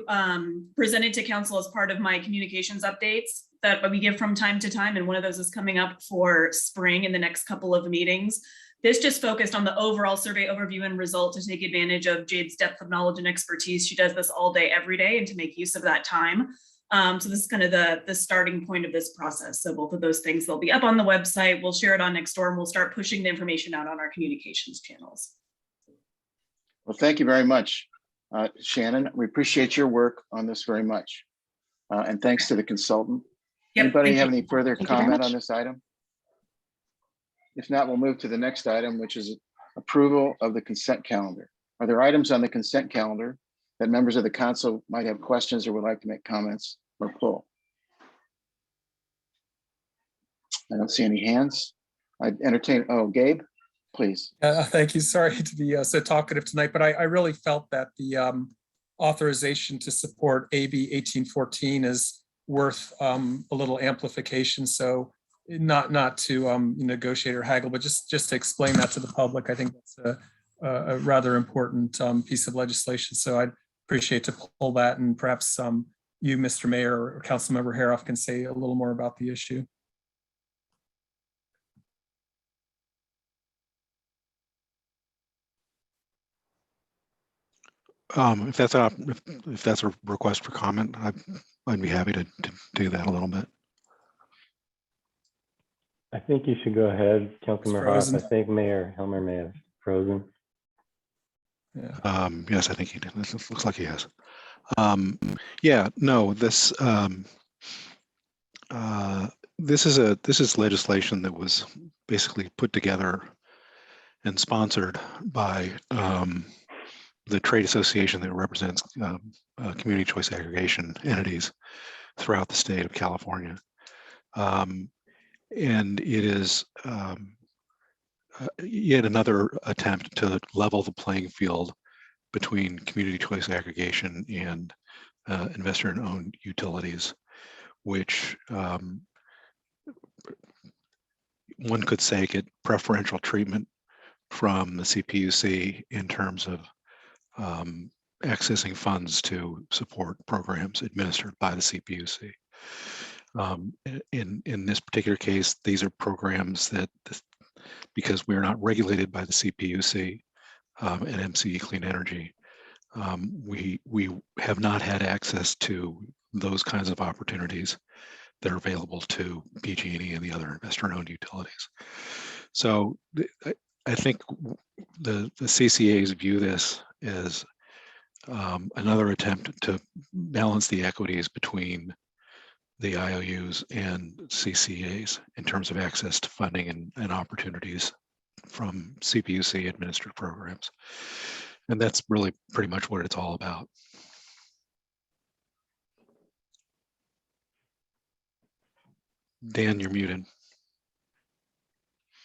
I: presented to council as part of my communications updates that we give from time to time, and one of those is coming up for spring in the next couple of meetings. This just focused on the overall survey overview and result to take advantage of Jade's depth of knowledge and expertise. She does this all day, every day, and to make use of that time. So this is kind of the starting point of this process. So both of those things, they'll be up on the website. We'll share it on Nextdoor, and we'll start pushing the information out on our communications channels.
B: Well, thank you very much, Shannon. We appreciate your work on this very much. And thanks to the consultant.
I: Yep,
B: Anybody have
I: you.
B: any further
J: Thank you very
B: comment
J: much.
B: on this item? If not, we'll move to the next item, which is approval of the consent calendar. Are there items on the consent calendar that members of the council might have questions or would like to make comments or pull? I don't see any hands. I entertain, oh, Gabe, please.
L: Thank you. Sorry to be so talkative tonight, but I really felt that the authorization to support AB 1814 is worth a little amplification. So not to negotiate or haggle, but just to explain that to the public. I think that's a rather important piece of legislation. So I'd appreciate to pull that, and perhaps you, Mr. Mayor, or Councilmember Haroff can say a little more about the issue.
M: If that's a request for comment, I'd be happy to do that a little bit.
N: I think you should go ahead, Councilmember Hoff. I
L: frozen.
N: think Mayor Helmer may have frozen.
L: Yeah.
M: Yes, I think he did. It looks like he has. Yeah, no, this is legislation that was basically put together and sponsored by the trade association that represents community choice aggregation entities throughout the state of California. And it is yet another attempt to level the playing field between community choice aggregation and investor-owned utilities, which one could say get preferential treatment from the CPUC in terms of accessing funds to support programs administered by the CPUC. In this particular case, these are programs that, because we're not regulated by the CPUC and MCE Clean Energy, we have not had access to those kinds of opportunities that are available to PG&E and the other investor-owned utilities. So I think the CCAs view this as another attempt to balance the equities between the IOUs and CCAs in terms of access to funding and opportunities from CPUC administered programs. And that's really pretty much what it's all about. Dan, you're muted.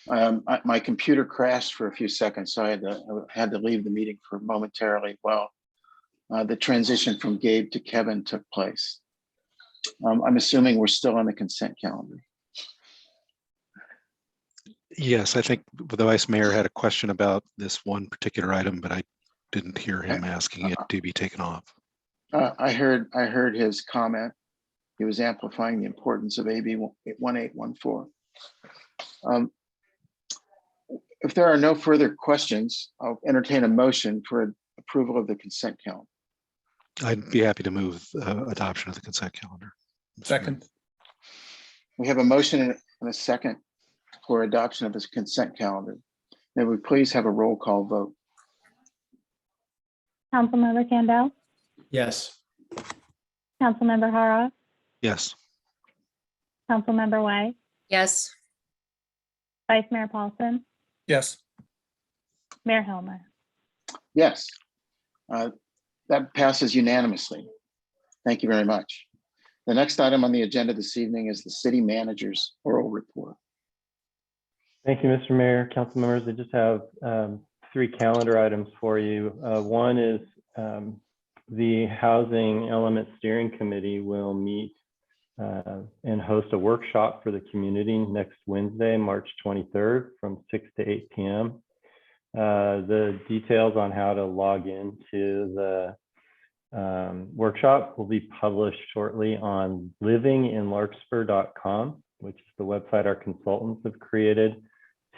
B: My computer crashed for a few seconds, so I had to leave the meeting for momentarily while the transition from Gabe to Kevin took place. I'm assuming we're still on the consent calendar.
M: Yes, I think the Vice Mayor had a question about this one particular item, but I didn't hear him asking it to be taken off.
B: I heard his comment. He was amplifying the importance of AB 1814. If there are no further questions, I'll entertain a motion for approval of the consent calendar.
M: I'd be happy to move adoption of the consent calendar.
L: Second.
B: We have a motion and a second for adoption of this consent calendar. May we please have a roll call vote?
A: Councilmember Campbell,
C: Yes.
A: Councilmember Hara,
M: Yes.
A: Councilmember Way,
K: Yes.
A: Vice Mayor Paulson,
L: Yes.
A: Mayor Helmer.
B: Yes, that passes unanimously. Thank you very much. The next item on the agenda this evening is the city manager's oral report.
N: Thank you, Mr. Mayor, council members. I just have 3 calendar items for you. One is the Housing Element Steering Committee will meet and host a workshop for the community next Wednesday, March 23rd from 6 to 8 p.m. The details on how to log into the workshop will be published shortly on livinginlarkspur.com, which is the website our consultants have created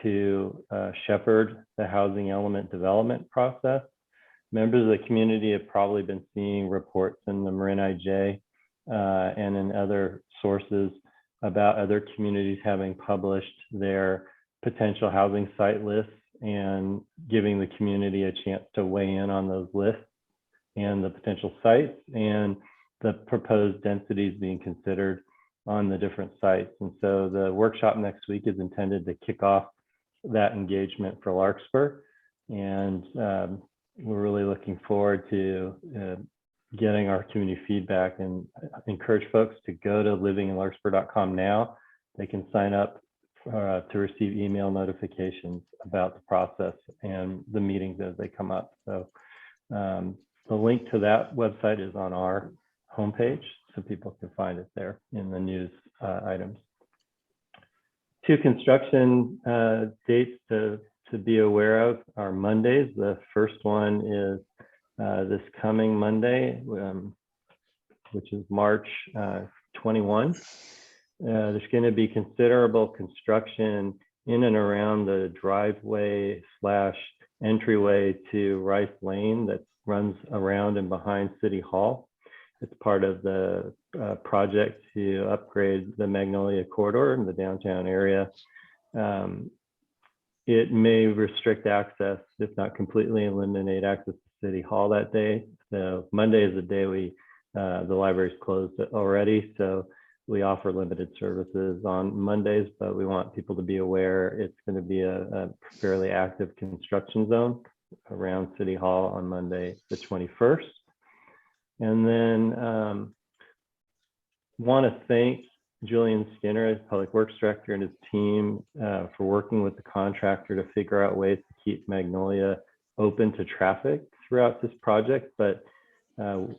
N: to shepherd the housing element development process. Members of the community have probably been seeing reports in the Marin IJ and in other sources about other communities having published their potential housing site lists and giving the community a chance to weigh in on those lists and the potential sites and the proposed densities being considered on the different sites. And so the workshop next week is intended to kick off that engagement for Larkspur. And we're really looking forward to getting our community feedback and encourage folks to go to livinginlarkspur.com now. They can sign up to receive email notifications about the process and the meetings as they come up. So the link to that website is on our homepage, so people can find it there in the news items. 2 construction dates to be aware of are Mondays. The first one is this coming Monday, which is March 21. There's going to be considerable construction in and around the driveway / entryway to Rice Lane that runs around and behind City Hall. It's part of the project to upgrade the Magnolia corridor in the downtown area. It may restrict access, if not completely eliminate access to City Hall that day. So Monday is the day the library's closed already. So we offer limited services on Mondays, but we want people to be aware it's going to be a fairly active construction zone around City Hall on Monday, the 21st. And then want to thank Julian Skinner, as Public Works Director, and his team for working with the contractor to figure out ways to keep Magnolia open to traffic throughout this project. But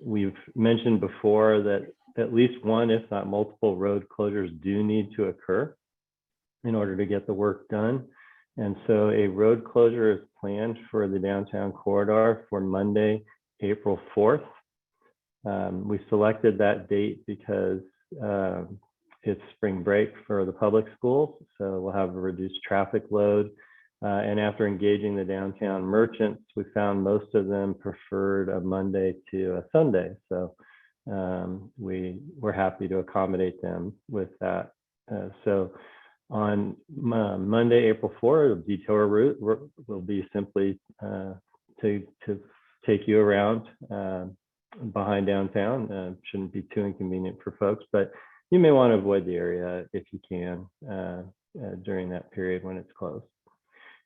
N: we've mentioned before that at least one, if not multiple, road closures do need to occur in order to get the work done. And so a road closure is planned for the downtown corridor for Monday, April 4th. We selected that date because it's spring break for the public schools, so we'll have a reduced traffic load. And after engaging the downtown merchants, we found most of them preferred a Monday to a Sunday. So we were happy to accommodate them with that. So on Monday, April 4th, the detour route will be simply to take you around behind downtown. Shouldn't be too inconvenient for folks, but you may want to avoid the area if you can during that period when it's closed.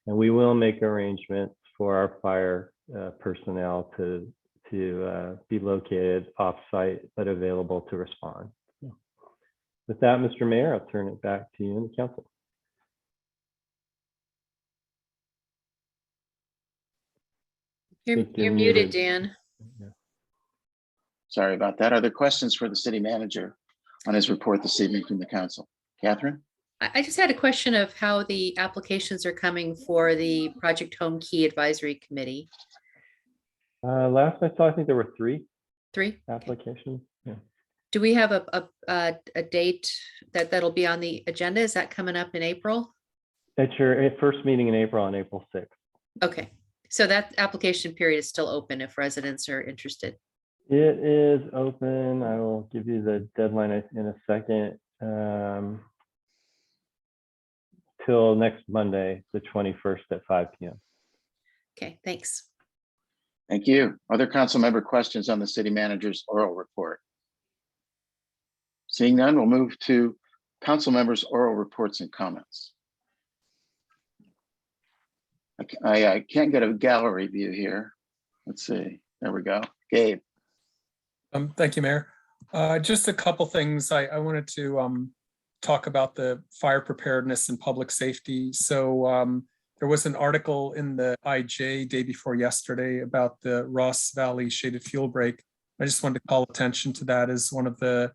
N: And we will make arrangements for our fire personnel to be located off-site but available to respond. So with that, Mr. Mayor, I'll turn it back to you and the council.
K: You're muted, Dan.
N: Yeah.
B: Sorry about that. Are there questions for the city manager on his report this evening from the council? Catherine?
K: I just had a question of how the applications are coming for the Project Home Key Advisory Committee.
N: Last I saw, I think there were 3 applications. Yeah.
K: Do we have a date that'll be on the agenda? Is that coming up in April?
N: It's your first meeting in April, on April 6th.
K: Okay, so that application period is still open if residents are interested.
N: It is open. I will give you the deadline in a second. Till next Monday, the 21st at 5 p.m.
K: Okay, thanks.
B: Thank you. Other council member questions on the city manager's oral report? Seeing none, we'll move to council members' oral reports and comments. I can't get a gallery view here. Let's see. There we go. Gabe.
L: Thank you, Mayor. Just a couple things. I wanted to talk about the fire preparedness and public safety. So there was an article in the IJ day before yesterday about the Ross Valley shaded fuel break I just wanted to call attention to that as one of the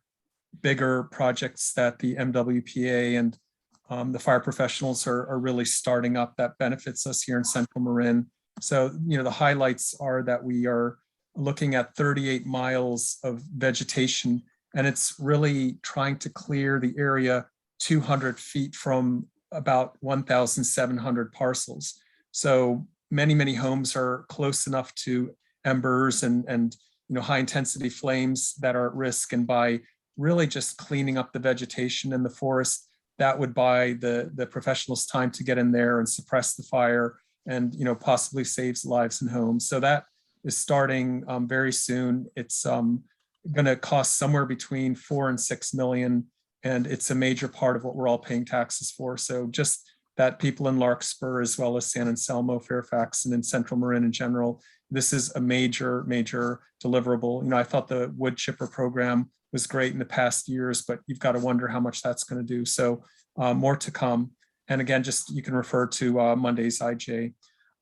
L: bigger projects that the MWPA and the fire professionals are really starting up that benefits us here in Central Marin. So, the highlights are that we are looking at 38 miles of vegetation, and it's really trying to clear the area 200 feet from about 1,700 parcels. So many homes are close enough to embers and high intensity flames that are at risk. And by really just cleaning up the vegetation in the forest, that would buy the professionals time to get in there and suppress the fire and possibly saves lives and homes. So that is starting very soon. It's going to cost somewhere between 4 and 6 million, and it's a major part of what we're all paying taxes for. So just that people in Larkspur, as well as San Anselmo, Fairfax, and in Central Marin in general, this is a major deliverable. I thought the wood chipper program was great in the past years, but you've got to wonder how much that's going to do. So more to come. And again, just you can refer to Monday's IJ.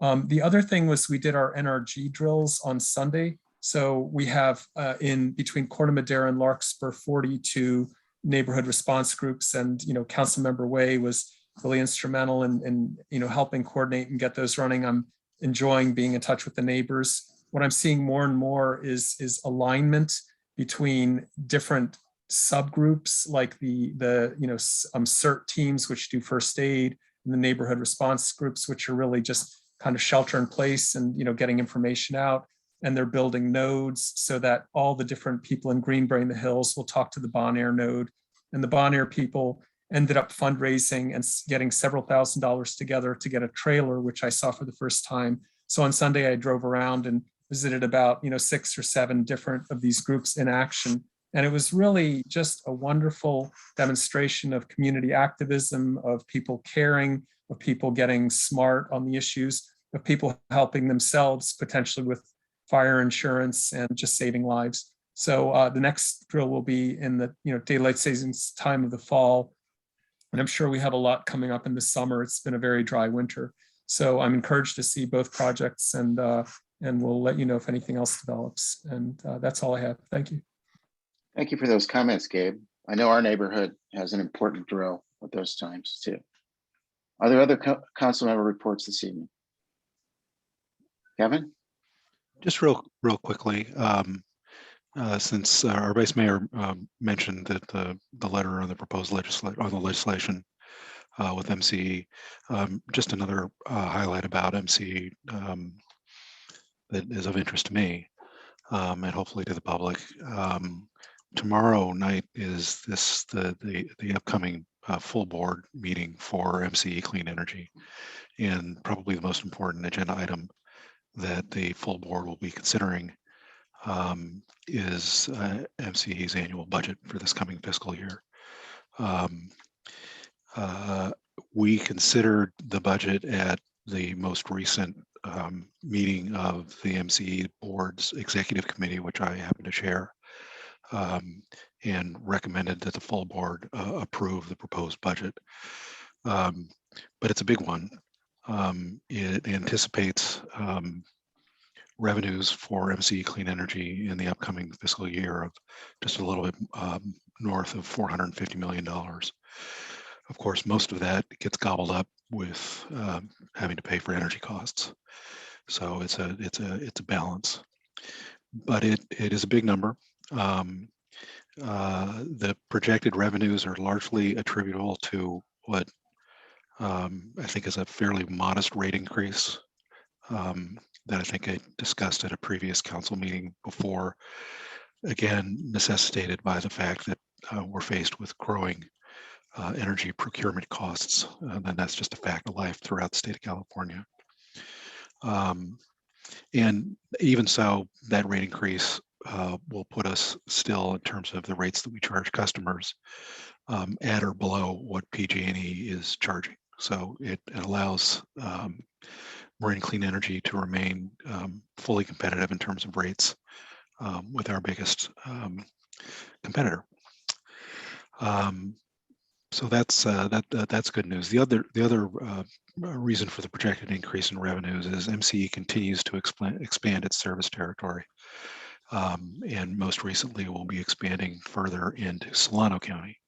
L: The other thing was we did our NRG drills on Sunday. So we have in between Corte Madera and Larkspur 42 neighborhood response groups, and Councilmember Way was really instrumental in helping coordinate and get those running. I'm enjoying being in touch with the neighbors. What I'm seeing more and more is alignment between different subgroups, like the CERT teams, which do first aid, and the neighborhood response groups, which are really just kind of shelter in place and getting information out. And they're building nodes so that all the different people in Greenbrae, the Hills, will talk to the Bon Air node. And the Bon Air people ended up fundraising and getting several $1,000s together to get a trailer, which I saw for the first time. So on Sunday, I drove around and visited about 6 or 7 different of these groups in action. And it was really just a wonderful demonstration of community activism, of people caring, of people getting smart on the issues, of people helping themselves potentially with fire insurance and just saving lives. So the next drill will be in the daylight savings time of the fall. And I'm sure we have a lot coming up in the summer. It's been a very dry winter. So I'm encouraged to see both projects, and we'll let you know if anything else develops. And that's all I have. Thank you.
B: Thank you for those comments, Gabe. I know our neighborhood has an important drill at those times too. Are there other council member reports this evening? Kevin?
M: Just real quickly, since our vice mayor mentioned that the letter on the proposed legislation with MCE, just another highlight about MCE that is of interest to me and hopefully to the public. Tomorrow night is the upcoming full board meeting for MCE Clean Energy, and probably the most important agenda item that the full board will be considering is MCE's annual budget for this coming fiscal year. We considered the budget at the most recent meeting of the MCE board's executive committee, which I happen to chair, and recommended that the full board approve the proposed budget. But it's a big one. It anticipates revenues for MCE Clean Energy in the upcoming fiscal year of just a little bit north of $450 million. Of course, most of that gets gobbled up with having to pay for energy costs. So it's a balance, but it is a big number. The projected revenues are largely attributable to what I think is a fairly modest rate increase that I think I discussed at a previous council meeting before, again, necessitated by the fact that we're faced with growing energy procurement costs, and that's just a fact of life throughout the state of California. And even so, that rate increase will put us still, in terms of the rates that we charge customers, at or below what PG&E is charging. So it allows Marin Clean Energy to remain fully competitive in terms of rates with our biggest competitor. So that's good news. The other reason for the projected increase in revenues is MCE continues to expand its service territory. And most recently, we'll be expanding further into Solano County,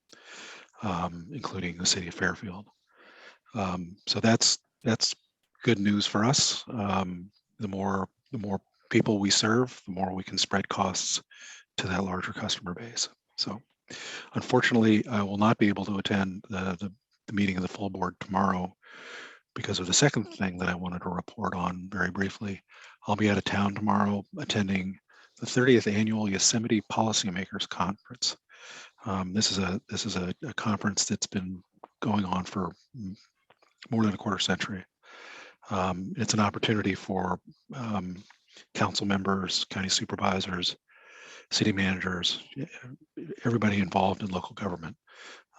M: including the city of Fairfield. So that's good news for us. The more people we serve, the more we can spread costs to that larger customer base. So unfortunately, I will not be able to attend the meeting of the full board tomorrow because of the second thing that I wanted to report on very briefly. I'll be out of town tomorrow attending the 30th annual Yosemite Policymakers Conference. This is a conference that's been going on for more than a quarter century. It's an opportunity for council members, county supervisors, city managers, everybody involved in local government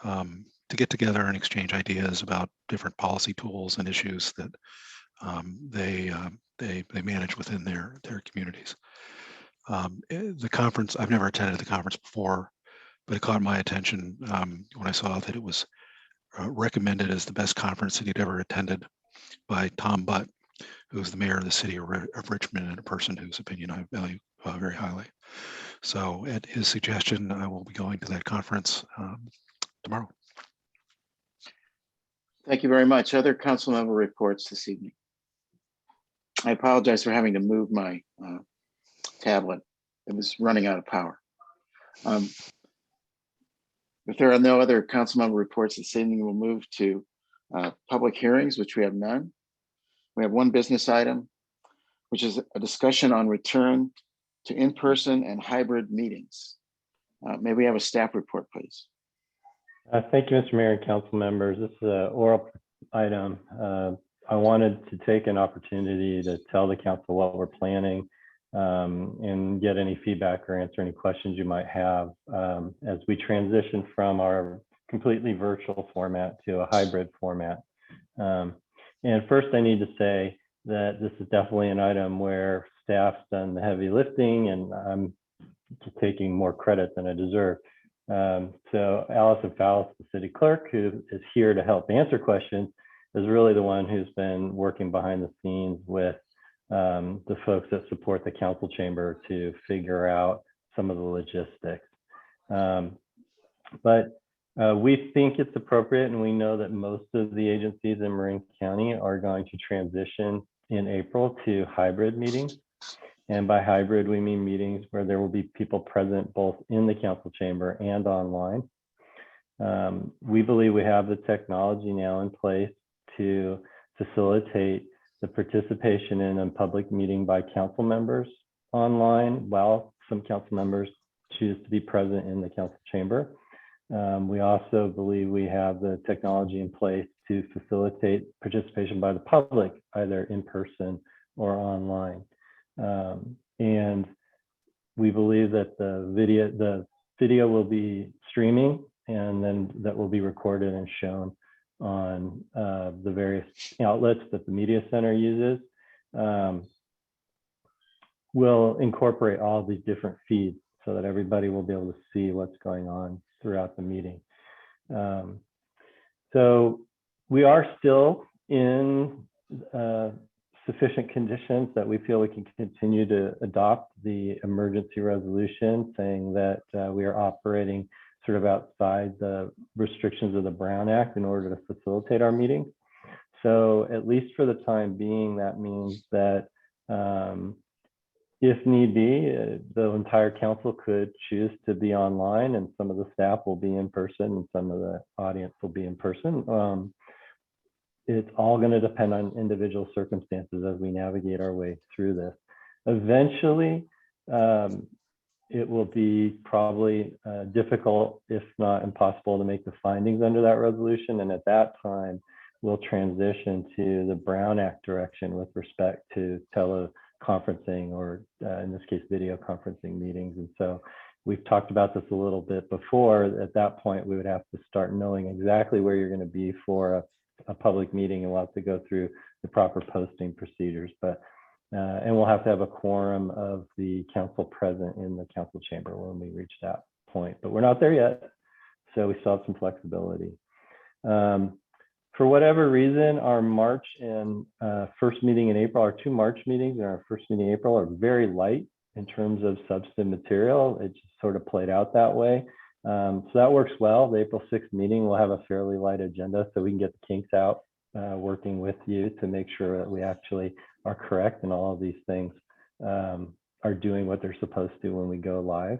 M: to get together and exchange ideas about different policy tools and issues that they manage within their communities. The conference, I've never attended the conference before, but it caught my attention when I saw that it was recommended as the best conference that he'd ever attended by Tom Butt, who's the mayor of the city of Richmond and a person whose opinion I value very highly. So at his suggestion, I will be going to that conference tomorrow.
B: Thank you very much. Other council member reports this evening. I apologize for having to move my tablet. It was running out of power. If there are no other council member reports this evening, we'll move to public hearings, which we have none. We have one business item, which is a discussion on return to in-person and hybrid meetings. May we have a staff report, please?
N: Thank you, Mr. Mayor and council members. This is an oral item. I wanted to take an opportunity to tell the council what we're planning and get any feedback or answer any questions you might have as we transition from our completely virtual format to a hybrid format. And first, I need to say that this is definitely an item where staff's done the heavy lifting, and I'm taking more credit than I deserve. So Allison Faust, the city clerk, who is here to help answer questions, is really the one who's been working behind the scenes with the folks that support the council chamber to figure out some of the logistics. But we think it's appropriate, and we know that most of the agencies in Marin County are going to transition in April to hybrid meetings. And by hybrid, we mean meetings where there will be people present both in the council chamber and online. We believe we have the technology now in place to facilitate the participation in a public meeting by council members online, while some council members choose to be present in the council chamber. We also believe we have the technology in place to facilitate participation by the public, either in person or online. And we believe that the video will be streaming, and then that will be recorded and shown on the various outlets that the media center uses. We'll incorporate all these different feeds so that everybody will be able to see what's going on throughout the meeting. So we are still in sufficient conditions that we feel we can continue to adopt the emergency resolution, saying that we are operating sort of outside the restrictions of the Brown Act in order to facilitate our meetings. So at least for the time being, that means that if need be, the entire council could choose to be online, and some of the staff will be in person and some of the audience will be in person. It's all going to depend on individual circumstances as we navigate our way through this. Eventually, it will be probably difficult, if not impossible, to make the findings under that resolution. And at that time, we'll transition to the Brown Act direction with respect to teleconferencing, or in this case, video conferencing meetings. And so we've talked about this a little bit before. At that point, we would have to start knowing exactly where you're going to be for a public meeting, and we'll have to go through the proper posting procedures. But and we'll have to have a quorum of the council present in the council chamber when we reach that point. But we're not there yet, so we still have some flexibility. For whatever reason, our March and first meeting in April, our two March meetings and our first meeting in April are very light. in terms of substantive material. It just sort of played out that way. So that works well. The April 6th meeting will have a fairly light agenda so we can get the kinks out, working with you to make sure that we actually are correct and all of these things are doing what they're supposed to when we go live.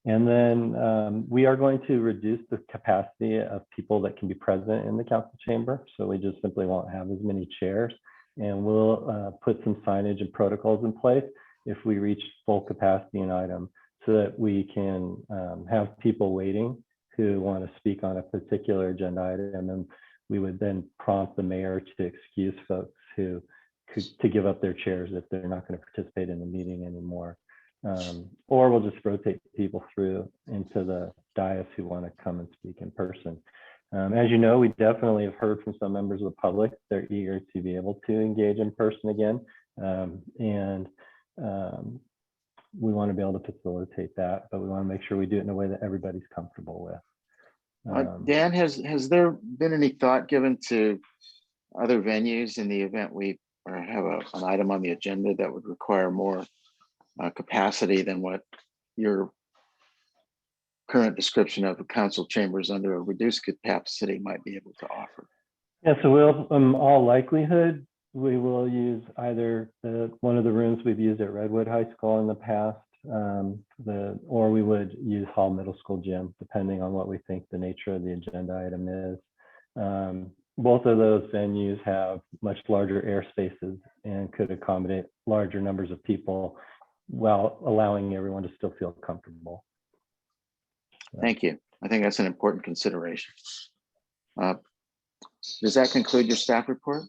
N: And then we are going to reduce the capacity of people that can be present in the council chamber. So we just simply won't have as many chairs, and we'll put some signage and protocols in place if we reach full capacity in item, so that we can have people waiting who want to speak on a particular agenda item, and we would then prompt the mayor to excuse folks who to give up their chairs if they're not going to participate in the meeting anymore. Or we'll just rotate people through into the dais who want to come and speak in person. As you know, we definitely have heard from some members of the public. They're eager to be able to engage in person again. We want to be able to facilitate that, but we want to make sure we do it in a way that everybody's comfortable with.
B: Dan, has there been any thought given to other venues in the event we have an item on the agenda that would require more capacity than what your current description of the council chambers under a reduced capacity might be able to offer?
N: Yeah, so we'll, all likelihood, we will use either one of the rooms we've used at Redwood High School in the past, or we would use Hall Middle School gym, depending on what we think the nature of the agenda item is. Both of those venues have much larger air spaces and could accommodate larger numbers of people while allowing everyone to still feel comfortable.
B: Thank you. I think that's an important consideration. Does that conclude your staff report?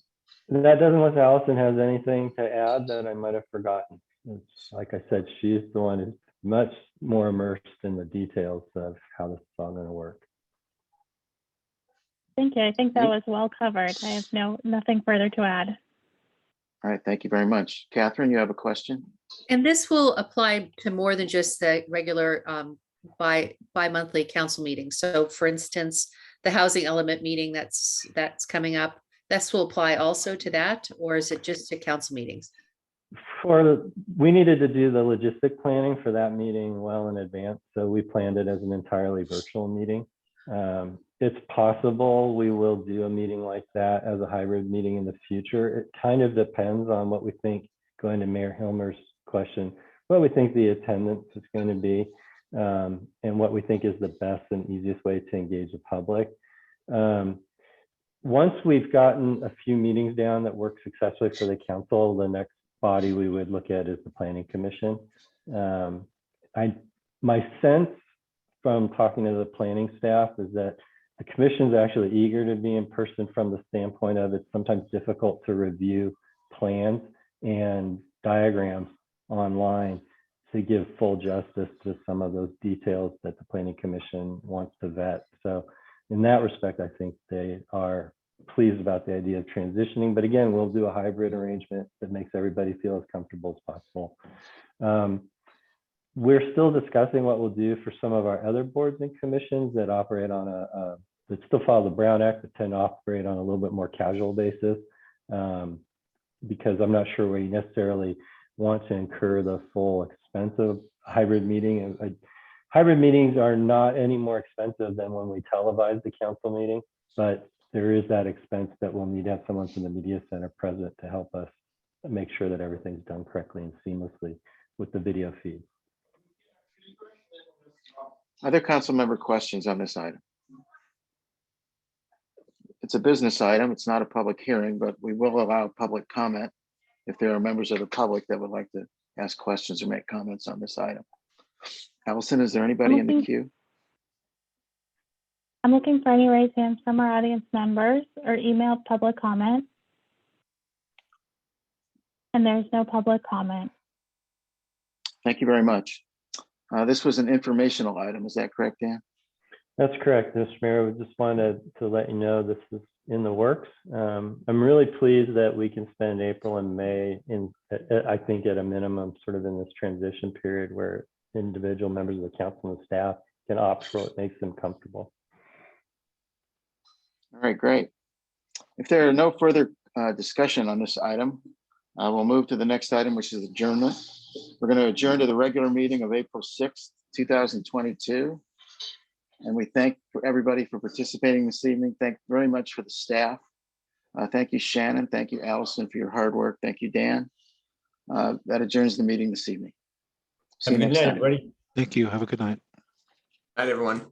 N: That doesn't, unless Allison has anything to add that I might have forgotten. It's, like I said, she's the one who's much more immersed in the details of how this is all going to work.
A: Thank you. I think that was well covered. I have nothing further to add.
B: All right, thank you very much. Catherine, you have a question?
K: And this will apply to more than just the regular bi-monthly council meetings. So for instance, the housing element meeting that's coming up, this will apply also to that, or is it just to council meetings?
N: We needed to do the logistic planning for that meeting well in advance. So we planned it as an entirely virtual meeting. It's possible we will do a meeting like that as a hybrid meeting in the future. It kind of depends on what we think, going to Mayor Hilmer's question, what we think the attendance is going to be, and what we think is the best and easiest way to engage the public. Once we've gotten a few meetings down that work successfully for the council, the next body we would look at is the Planning Commission. My sense from talking to the planning staff is that the commission is actually eager to be in person from the standpoint of it's sometimes difficult to review plans and diagrams online to give full justice to some of those details that the Planning Commission wants to vet. So in that respect, I think they are pleased about the idea of transitioning. But again, we'll do a hybrid arrangement that makes everybody feel as comfortable as possible. We're still discussing what we'll do for some of our other boards and commissions that operate on that still follow the Brown Act, that tend to operate on a little bit more casual basis, because I'm not sure we necessarily want to incur the full expense of a hybrid meeting. Hybrid meetings are not any more expensive than when we televise the council meeting, but there is that expense that we'll need to have someone from the media center present to help us make sure that everything's done correctly and seamlessly with the video feed.
B: Other council member questions on this item? It's a business item. It's not a public hearing, but we will allow public comment if there are members of the public that would like to ask questions or make comments on this item. Allison, is there anybody in the queue?
A: I'm looking for any raised hands from our audience members or emailed public comment. And there's no public comment.
B: Thank you very much. This was an informational item. Is that correct, Dan?
N: That's correct, Mr. Mayor. We just wanted to let you know this is in the works. I'm really pleased that we can spend April and May I think at a minimum, sort of in this transition period where individual members of the council and staff can opt for what makes them comfortable.
B: All right, great. If there are no further discussion on this item, We'll move to the next item, which is adjournment. We're going to adjourn to the regular meeting of April 6th, 2022. And we thank everybody for participating this evening. Thank you very much for the staff. Thank you, Shannon. Thank you, Allison, for your hard work. Thank you, Dan. That adjourns the meeting this evening. See you next time.
M: Thank you. Have a good night.
O: Night, everyone.